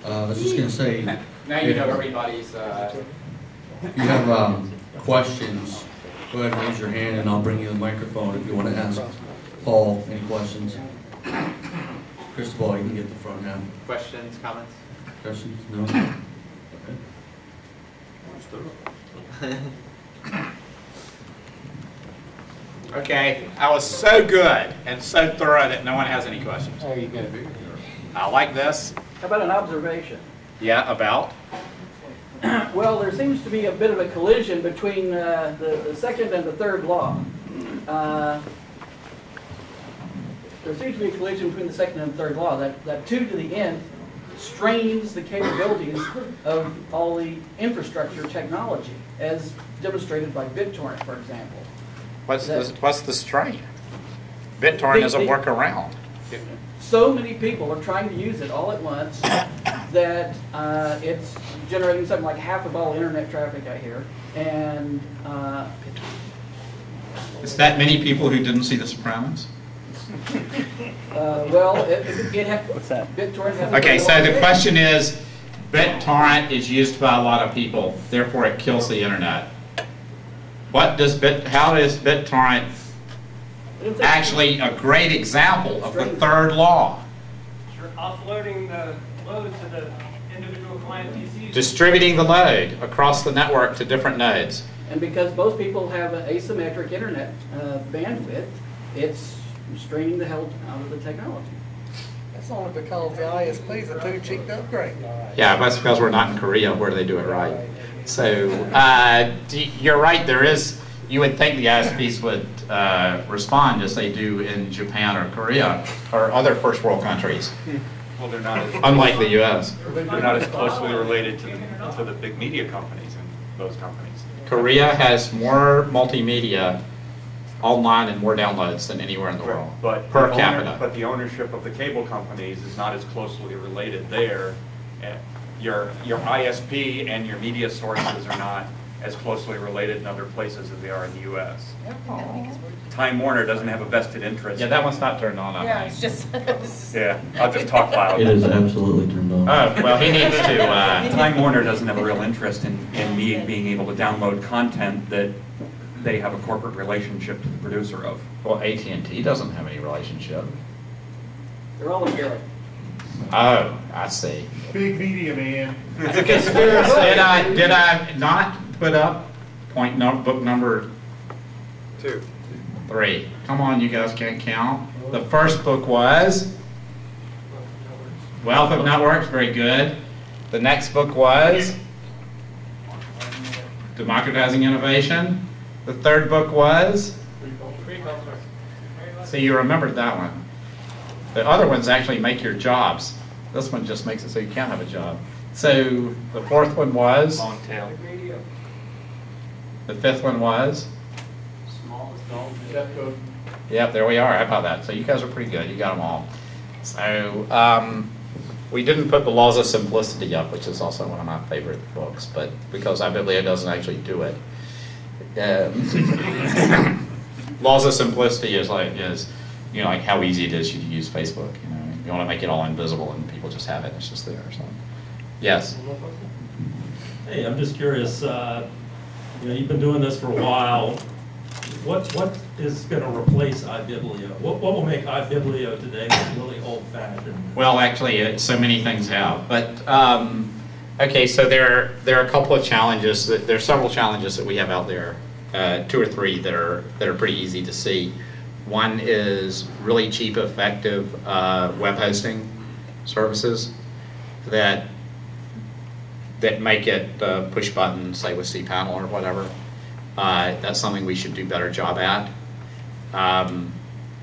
I was just going to say, Now you know everybody's... if you have questions, go ahead and raise your hand and I'll bring you the microphone if you want to ask Paul any questions. Cristobal, you can get the front half. Questions, comments? Questions? No? Okay, I was so good and so thorough that no one has any questions. There you go. I like this. How about an observation? Yeah, about? Well, there seems to be a bit of a collision between the second and the third law. There seems to be a collision between the second and third law. That 2 to the n strains the capabilities of all the infrastructure technology, as demonstrated by BitTorrent, for example. What's the strain? BitTorrent is a workaround. So many people are trying to use it all at once that it's generating something like half of all internet traffic I hear. And It's that many people who didn't see The Sopranos? well, What's that? BitTorrent has Okay, so the question is, BitTorrent is used by a lot of people, therefore it kills the internet. How is BitTorrent actually a great example of the third law? You're offloading the load to the individual client PCs. Distributing the load across the network to different nodes. And because most people have an asymmetric internet bandwidth, it's straining the hell out of the technology. That's only because the ISPs are too cheap to upgrade. Yeah, that's because we're not in Korea where they do it right. So you're right, you would think the ISPs would respond as they do in Japan or Korea or other first world countries, Well, they're not as unlike the US. they're not as closely related to the big media companies. those companies. Korea has more multimedia online and more downloads than anywhere in the world, But per the capita. But the ownership of the cable companies is not as closely related there. Your ISP and your media sources are not as closely related in other places as they are in the U.S. Time Warner doesn't have a vested interest. Yeah, that one's not turned on. Yeah, it's just. Yeah, I'll just talk loud. It is absolutely turned on. Oh, well, he needs to, Time Warner doesn't have a real interest in me being able to download content that they have a corporate relationship to the producer of. well, AT&T doesn't have any relationship. They're all in Garrett. Oh, I see. Big media, man. It's a conspiracy. Did I not put up book number 3? Come on, you guys can't count. The first book was Wealth of Networks, very good. The next book was Democratizing Innovation. The third book was, see, you remembered that one. The other ones actually make your jobs. This one just makes it so you can't have a job. So the fourth one was, Long tail. the fifth one was, yep, there we are. How about that? So you guys are pretty good. You got them all. So we didn't put the Laws of Simplicity up, which is also one of my favorite books, but because ibiblio doesn't actually do it. Laws of Simplicity is like like how easy it is to use Facebook. You want to make it all invisible and people just have it. It's just there. So, yes. Hey, I'm just curious. You've been doing this for a while. What is going to replace ibiblio? What will make ibiblio today really old-fashioned? Well, actually, so many things have. But okay, so there are a couple of challenges. There are several challenges that we have out there. 2 or 3 that are pretty easy to see. One is really cheap, effective web hosting services that make it push button, say with cPanel or whatever. That's something we should do a better job at.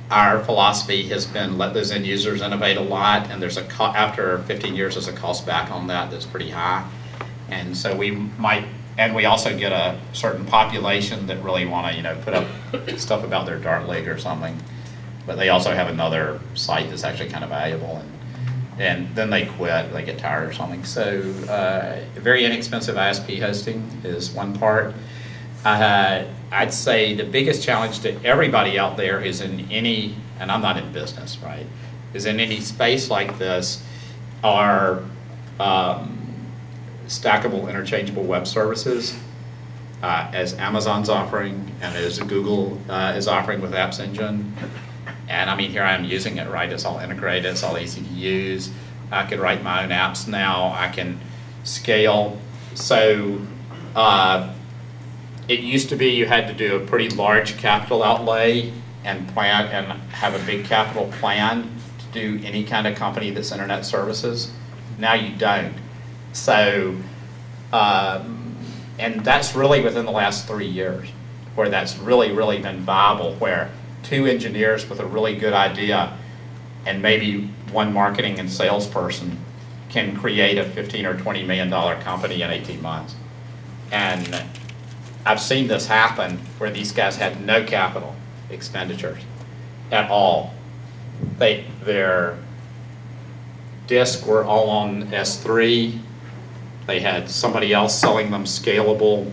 Our philosophy has been let those end users innovate a lot, and there's after 15 years there's a cost back on that's pretty high, and so we might. And we also get a certain population that really want to, put up stuff about their Dart League or something. But they also have another site that's actually kind of valuable, and then they quit, they get tired or something. So very inexpensive ISP hosting is one part. I'd say the biggest challenge to everybody out there is in any, and I'm not in business, right, is in any space like this are stackable, interchangeable web services, as Amazon's offering and as Google is offering with Apps Engine. And I mean, here I am using it, right? It's all integrated, it's all easy to use. I can write my own apps now, I can scale. So it used to be you had to do a pretty large capital outlay and plan and have a big capital plan to do any kind of company that's internet services. Now you don't. So, and that's really within the last 3 years where that's really been viable, where 2 engineers with a really good idea and maybe 1 marketing and salesperson can create a $15 or $20 million company in 18 months. And I've seen this happen where these guys had no capital expenditures at all. Their disks were all on S3. They had somebody else selling them scalable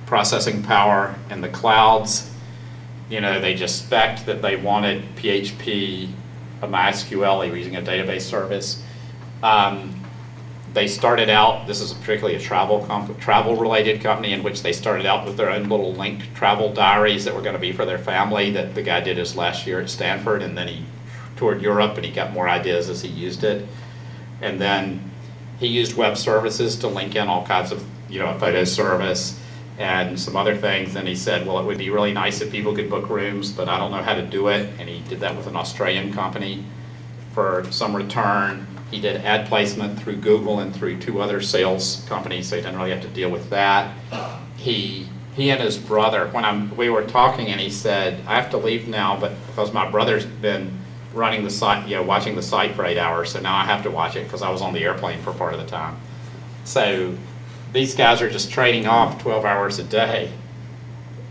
processing power in the clouds. They just spec'd that they wanted PHP, a MySQL, they were using a database service. They started out, this is particularly a travel-related company in which they started out with their own little linked travel diaries that were going to be for their family that the guy did his last year at Stanford, and then he toured Europe and he got more ideas as he used it. And then he used web services to link in all kinds of, a photo service and some other things. And he said, well, it would be really nice if people could book rooms, but I don't know how to do it. And he did that with an Australian company for some return. He did ad placement through Google and through 2 other sales companies, so he didn't really have to deal with that. He and his brother, we were talking, and he said, I have to leave now, but because my brother's been running the site, watching the site for 8 hours, so now I have to watch it because I was on the airplane for part of the time. So these guys are just trading off 12 hours a day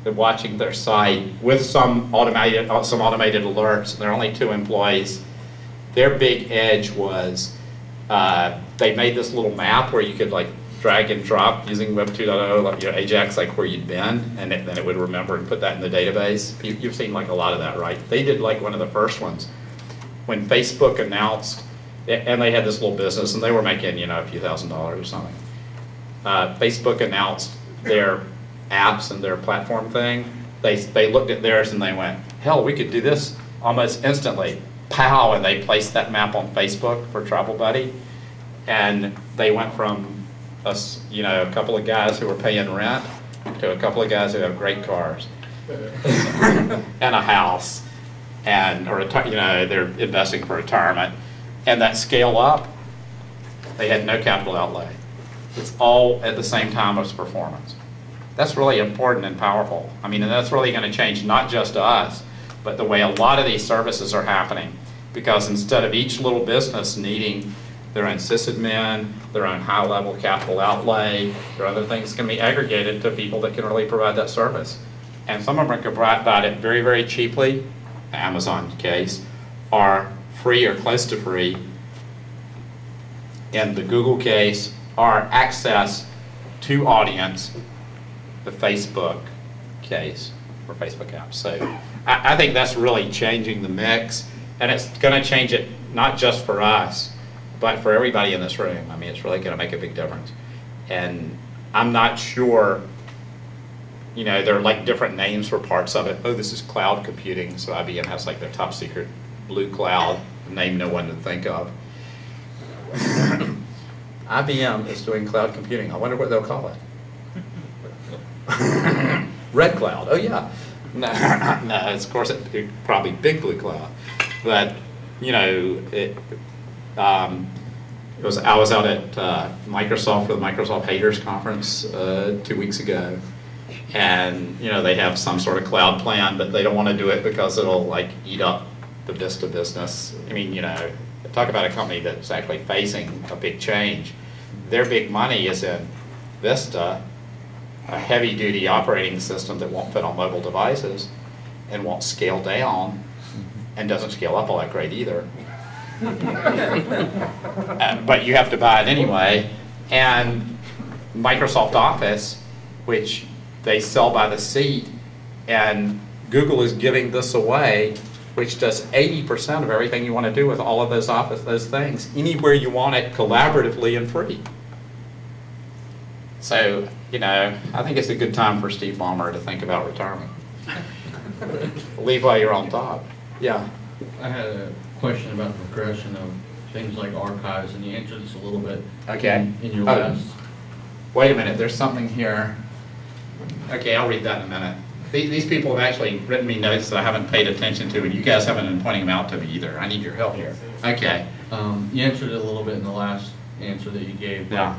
and watching their site with some automated alerts. There are only 2 employees. Their big edge was they made this little map where you could like drag and drop using Web 2.0, like, you know, Ajax, like where you'd been, and then it would remember and put that in the database. You've seen like a lot of that, right? They did like one of the first ones when Facebook announced, and they had this little business, and they were making, you know, a few $1,000s or something. Facebook announced their apps and their platform thing. They looked at theirs and they went, hell, we could do this almost instantly. Pow, and they placed that map on Facebook for Travel Buddy, and they went from us, you know, a couple of guys who were paying rent to a couple of guys who have great cars and a house, and you know, they're investing for retirement, and that scale up, they had no capital outlay. It's all at the same time as performance. That's really important and powerful. I mean, and that's really going to change not just us, but the way a lot of these services are happening, because instead of each little business needing their own sysadmin, their own high-level capital outlay, there are other things can be aggregated to people that can really provide that service. And some of them can provide it very, very cheaply, the Amazon case, or free or close to free. In the Google case, or access to audience, the Facebook case, for Facebook apps. So I think that's really changing the mix, and it's going to change it not just for us, but for everybody in this room. I mean, it's really going to make a big difference. And I'm not sure, you know, there are like different names for parts of it. Oh, this is cloud computing, so IBM has like their top secret blue cloud, a name no one would think of. IBM is doing cloud computing. I wonder what they'll call it. Red cloud, oh yeah. No, of course it's probably big blue cloud. But, you know, I was out at Microsoft for the Microsoft Haters Conference 2 weeks ago, and you know they have some sort of cloud plan, but they don't want to do it because it'll like eat up the Vista business. I mean, you know, talk about a company that's actually facing a big change. Their big money is in Vista, a heavy-duty operating system that won't fit on mobile devices and won't scale down and doesn't scale up all that great either. But you have to buy it anyway. And Microsoft Office, which they sell by the seat, and Google is giving this away, which does 80% of everything you want to do with all of those things, anywhere you want it, collaboratively and free. So, you know, I think it's a good time for Steve Ballmer to think about retirement. Leave while you're on top. Yeah. I had a question about the progression of things like archives, and you answered this a little bit in your last. Wait a minute, there's something here. Okay, I'll read that in a minute. These people have actually written me notes that I haven't paid attention to, and you guys haven't been pointing them out to me either. I need your help here. Okay. You answered it a little bit in the last answer that you gave. Yeah.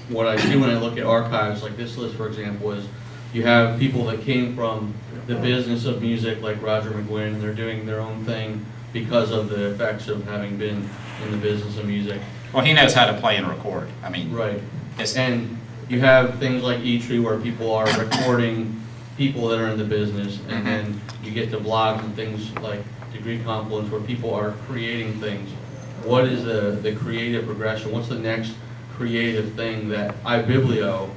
What I do when I look at archives, like this list, for example, is you have people that came from the business of music, like Roger McGuinn, and they're doing their own thing because of the effects of having been in the business of music. Well, he knows how to play and record. I mean, right. And you have things like eTree where people are recording people that are in the business, and then you get to blogs and things like Degree Confluence where people are creating things. What is the creative progression? What's the next creative thing that ibiblio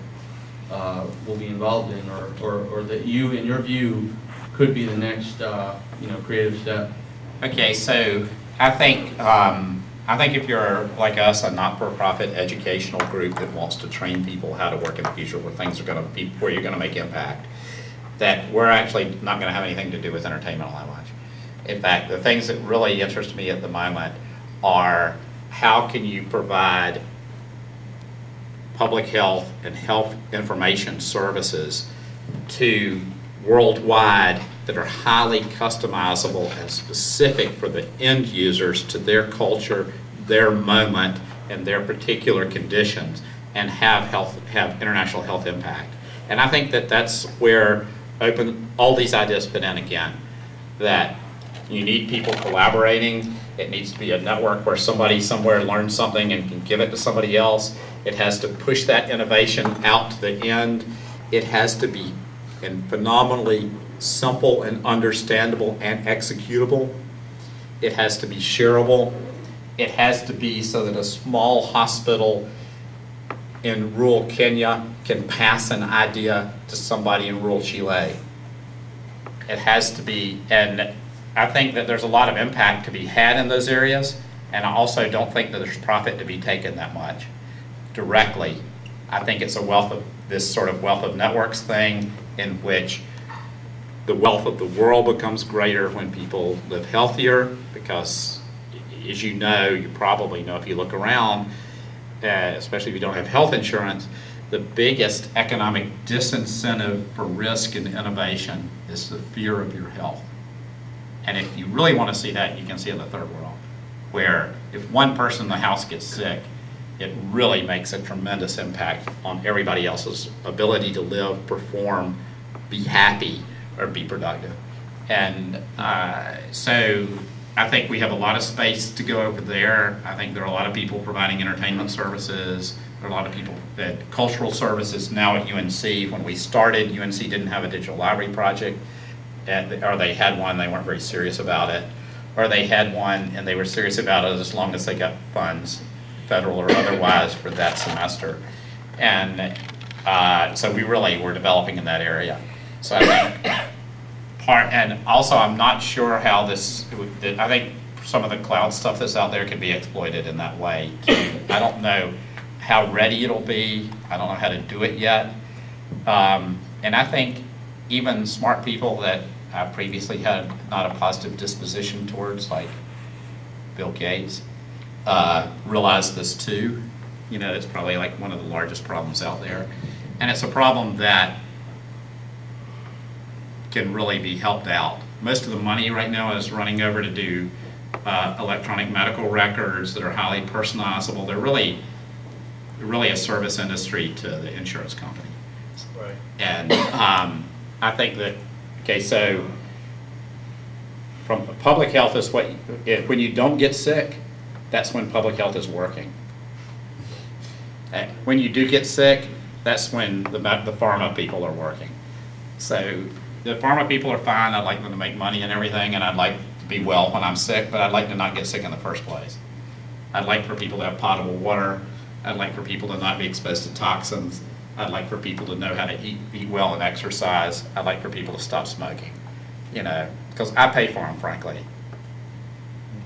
will be involved in, or that you, in your view, could be the next creative step? Okay, so I think if you're like us, a not-for-profit educational group that wants to train people how to work in the future, where things are going to be, where you're going to make impact, that we're actually not going to have anything to do with entertainment all that much. In fact, the things that really interest me at the moment are how can you provide public health and health information services to worldwide that are highly customizable and specific for the end users to their culture, their moment, and their particular conditions, and have international health impact. And I think that that's where all these ideas fit in again. That you need people collaborating. It needs to be a network where somebody somewhere learns something and can give it to somebody else. It has to push that innovation out to the end. It has to be phenomenally simple and understandable and executable. It has to be shareable. It has to be so that a small hospital in rural Kenya can pass an idea to somebody in rural Chile. It has to be, and I think that there's a lot of impact to be had in those areas, and I also don't think that there's profit to be taken that much directly. I think it's this sort of wealth of networks thing in which the wealth of the world becomes greater when people live healthier, because as you know, you probably know if you look around, especially if you don't have health insurance, the biggest economic disincentive for risk and innovation is the fear of your health. And if you really want to see that, you can see it in the third world, where if one person in the house gets sick, it really makes a tremendous impact on everybody else's ability to live, perform, be happy, or be productive. And so I think we have a lot of space to go over there. I think there are a lot of people providing entertainment services. There are a lot of people that cultural services now at UNC. When we started, UNC didn't have a digital library project, or they had one, they weren't very serious about it, or they had one and they were serious about it as long as they got funds, federal or otherwise, for that semester. And so we really were developing in that area. So I think and also I'm not sure how I think some of the cloud stuff that's out there can be exploited in that way too. I don't know how ready it'll be. I don't know how to do it yet. And I think even smart people that I previously had not a positive disposition towards, like Bill Gates, realize this too. You know, it's probably like one of the largest problems out there. And it's a problem that can really be helped out. Most of the money right now is running over to do electronic medical records that are highly personalizable. They're really a service industry to the insurance company. Right. And I think that, okay, so from public health is when you don't get sick, that's when public health is working. When you do get sick, that's when the pharma people are working. So the pharma people are fine. I'd like them to make money and everything, and I'd like to be well when I'm sick, but I'd like to not get sick in the first place. I'd like for people to have potable water. I'd like for people to not be exposed to toxins. I'd like for people to know how to eat well and exercise. I'd like for people to stop smoking, you know, because I pay for them, frankly.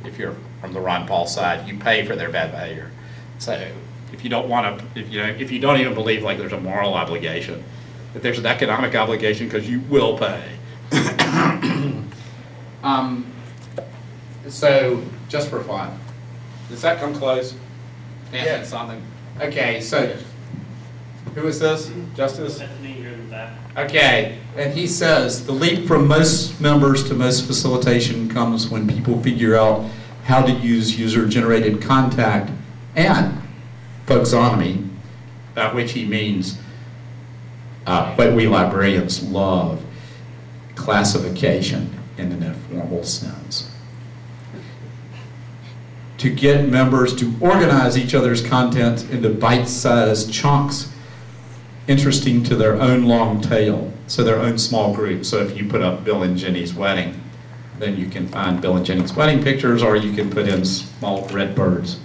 If you're from the Ron Paul side, you pay for their bad behavior. So if you don't want to, if you don't even believe like there's a moral obligation, that there's an economic obligation because you will pay. So just for fun, does that come close? Yeah. Something. Okay, so who is this? Justice? That's me here in the back. Okay, and he says the leap from most members to most facilitation comes when people figure out how to use user-generated contact and folksonomy, by which he means what we librarians love, classification in an informal sense. To get members to organize each other's content into bite-sized chunks interesting to their own long tail, so their own small group. So if you put up Bill and Jenny's wedding, then you can find Bill and Jenny's wedding pictures, or you can put in small red birds.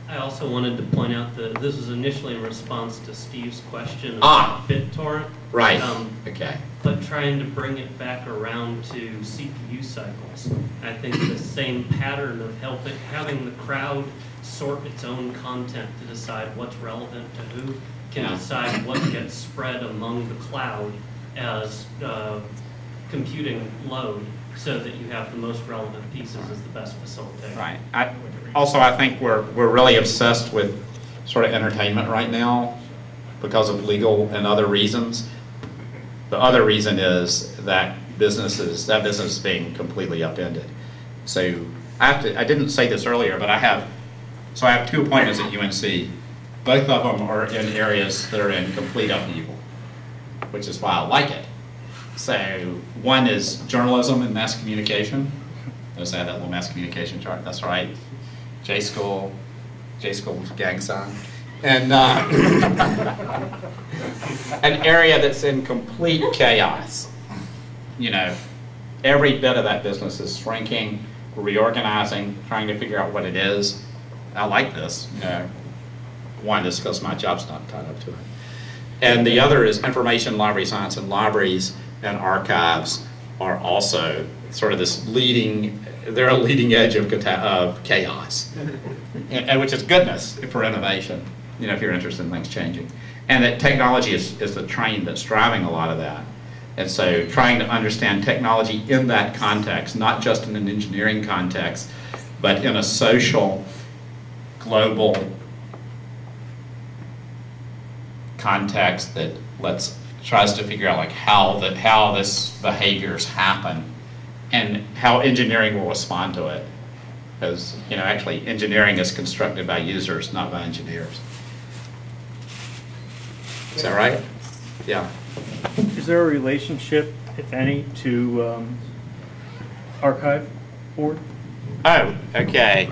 I also wanted to point out that this was initially in response to Steve's question about BitTorrent. Right, okay. But trying to bring it back around to CPU cycles. I think the same pattern of having the crowd sort its own content to decide what's relevant to who, can decide what gets spread among the cloud as computing load, so that you have the most relevant pieces as the best facilitator. Right. I think we're really obsessed with sort of entertainment right now because of legal and other reasons. The other reason is that business is being completely upended. So I didn't say this earlier, but I have 2 appointments at UNC. Both of them are in areas that are in complete upheaval, which is why I like it. So one is journalism and mass communication. Notice I had that little mass communication chart. That's right. J-School gang sign. And an area that's in complete chaos. You know, every bit of that business is shrinking, reorganizing, trying to figure out what it is. I like this, you know. One, just because my job's not tied up to it. And the other is information library science, and libraries and archives are also sort of this they're a leading edge of chaos, and which is goodness for innovation, you know, if you're interested in things changing. And that technology is the train that's driving a lot of that. And so trying to understand technology in that context, not just in an engineering context, but in a social, global context that tries to figure out like how this behaviors happen and how engineering will respond to it. Because, you know, actually engineering is constructed by users, not by engineers. Is that right? Yeah. Is there a relationship, if any, to archive board? Oh, okay.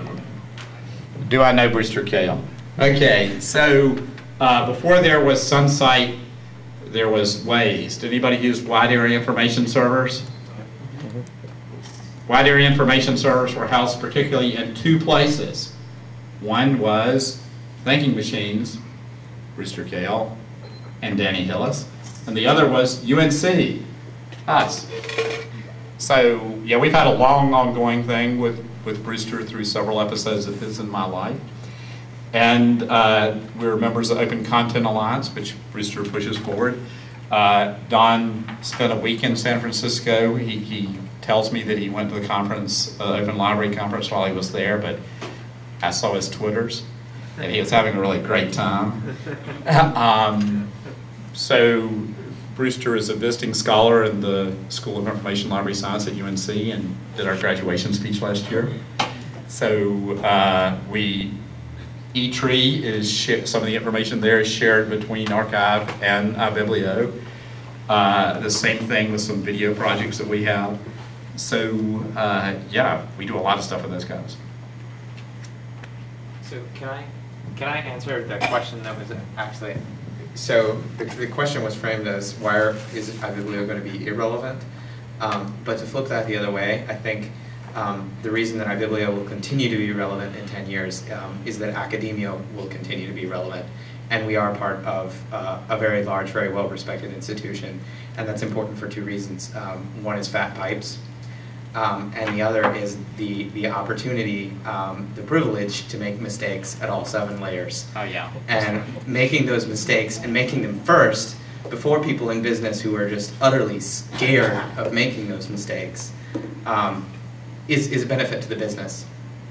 Do I know Brewster Kahle? Okay, so before there was Sunsight, there was Waze. Did anybody use wide area information servers? Wide area information servers were housed particularly in two places. One was thinking machines, Brewster Kahle and Danny Hillis, and the other was UNC, us. So yeah, we've had a long ongoing thing with Brewster through several episodes of his in my life. And we're members of Open Content Alliance, which Brewster pushes forward. Don spent a week in San Francisco. He tells me that he went to the conference, Open Library Conference, while he was there, but I saw his Twitters, and he was having a really great time. So Brewster is a visiting scholar in the School of Information Library Science at UNC and did our graduation speech last year. So eTree is some of the information there is shared between Archive and ibiblio. The same thing with some video projects that we have. So yeah, we do a lot of stuff with those guys. So can I answer the question that was actually, so the question was framed as why is ibiblio going to be irrelevant? But to flip that the other way, I think the reason that ibiblio will continue to be relevant in 10 years is that academia will continue to be relevant. And we are part of a very large, very well-respected institution. And that's important for two reasons. One is fat pipes. And the other is the opportunity, the privilege to make mistakes at all 7 layers. Oh yeah. And making those mistakes and making them first before people in business who are just utterly scared of making those mistakes is a benefit to the business.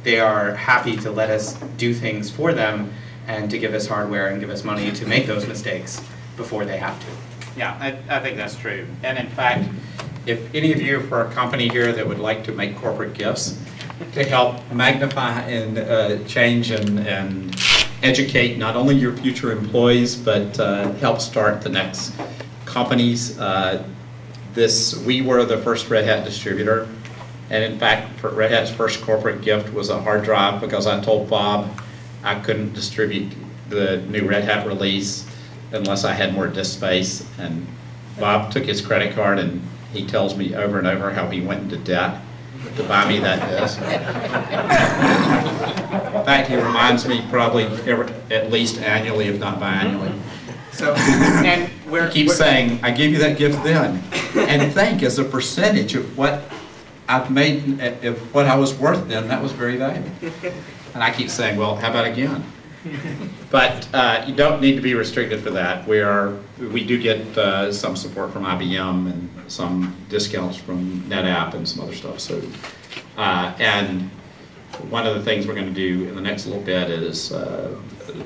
They are happy to let us do things for them and to give us hardware and give us money to make those mistakes before they have to. Yeah, I think that's true. And in fact, if any of you for a company here that would like to make corporate gifts to help magnify and change and educate not only your future employees, but help start the next companies. We were the first Red Hat distributor. And in fact, Red Hat's first corporate gift was a hard drive because I told Bob I couldn't distribute the new Red Hat release unless I had more disk space. And Bob took his credit card and he tells me over and over how he went into debt to buy me that disk. In fact, he reminds me probably at least annually, if not biannually. So, and he keeps saying, I gave you that gift then. And think, as a percentage of what I've made, of what I was worth then, that was very valuable. And I keep saying, well, how about again? But you don't need to be restricted for that. We do get some support from IBM and some discounts from NetApp and some other stuff. So, and one of the things we're going to do in the next little bit is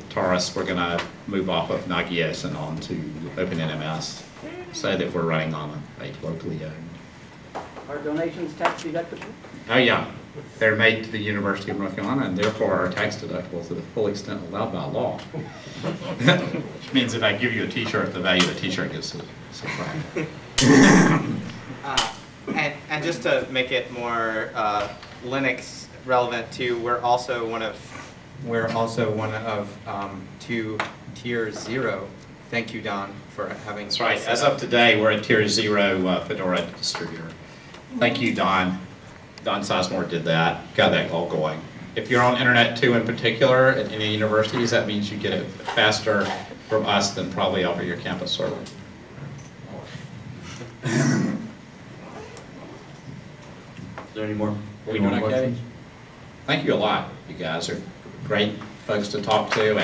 Taurus, we're going to move off of Nagios and on to OpenNMS so that we're running on a locally owned. Are donations tax deductible? Oh yeah, they're made to the University of North Carolina and therefore are tax deductible to the full extent allowed by law. Which means if I give you a t-shirt, the value of the t-shirt gets subtracted. And just to make it more Linux relevant too, we're also one of we're also one of 2 tier 0. Thank you, Don, for having. That's right. As of today, we're a tier 0 Fedora distributor. Thank you, Don. Don Sizemore did that, got that all going. If you're on Internet 2 in particular at any universities, that means you get it faster from us than probably over your campus server. Is there any more? We doing okay? Thank you a lot. You guys are great folks to talk to.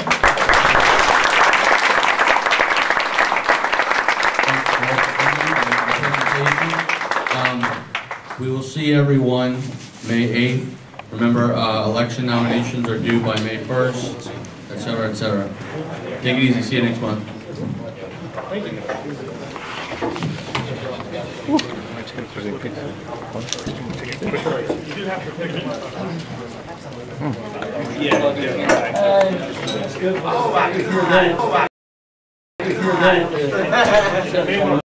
And we will see everyone May 8th. Remember, election nominations are due by May 1st, et cetera, et cetera. Take it easy. See you next month. Yeah.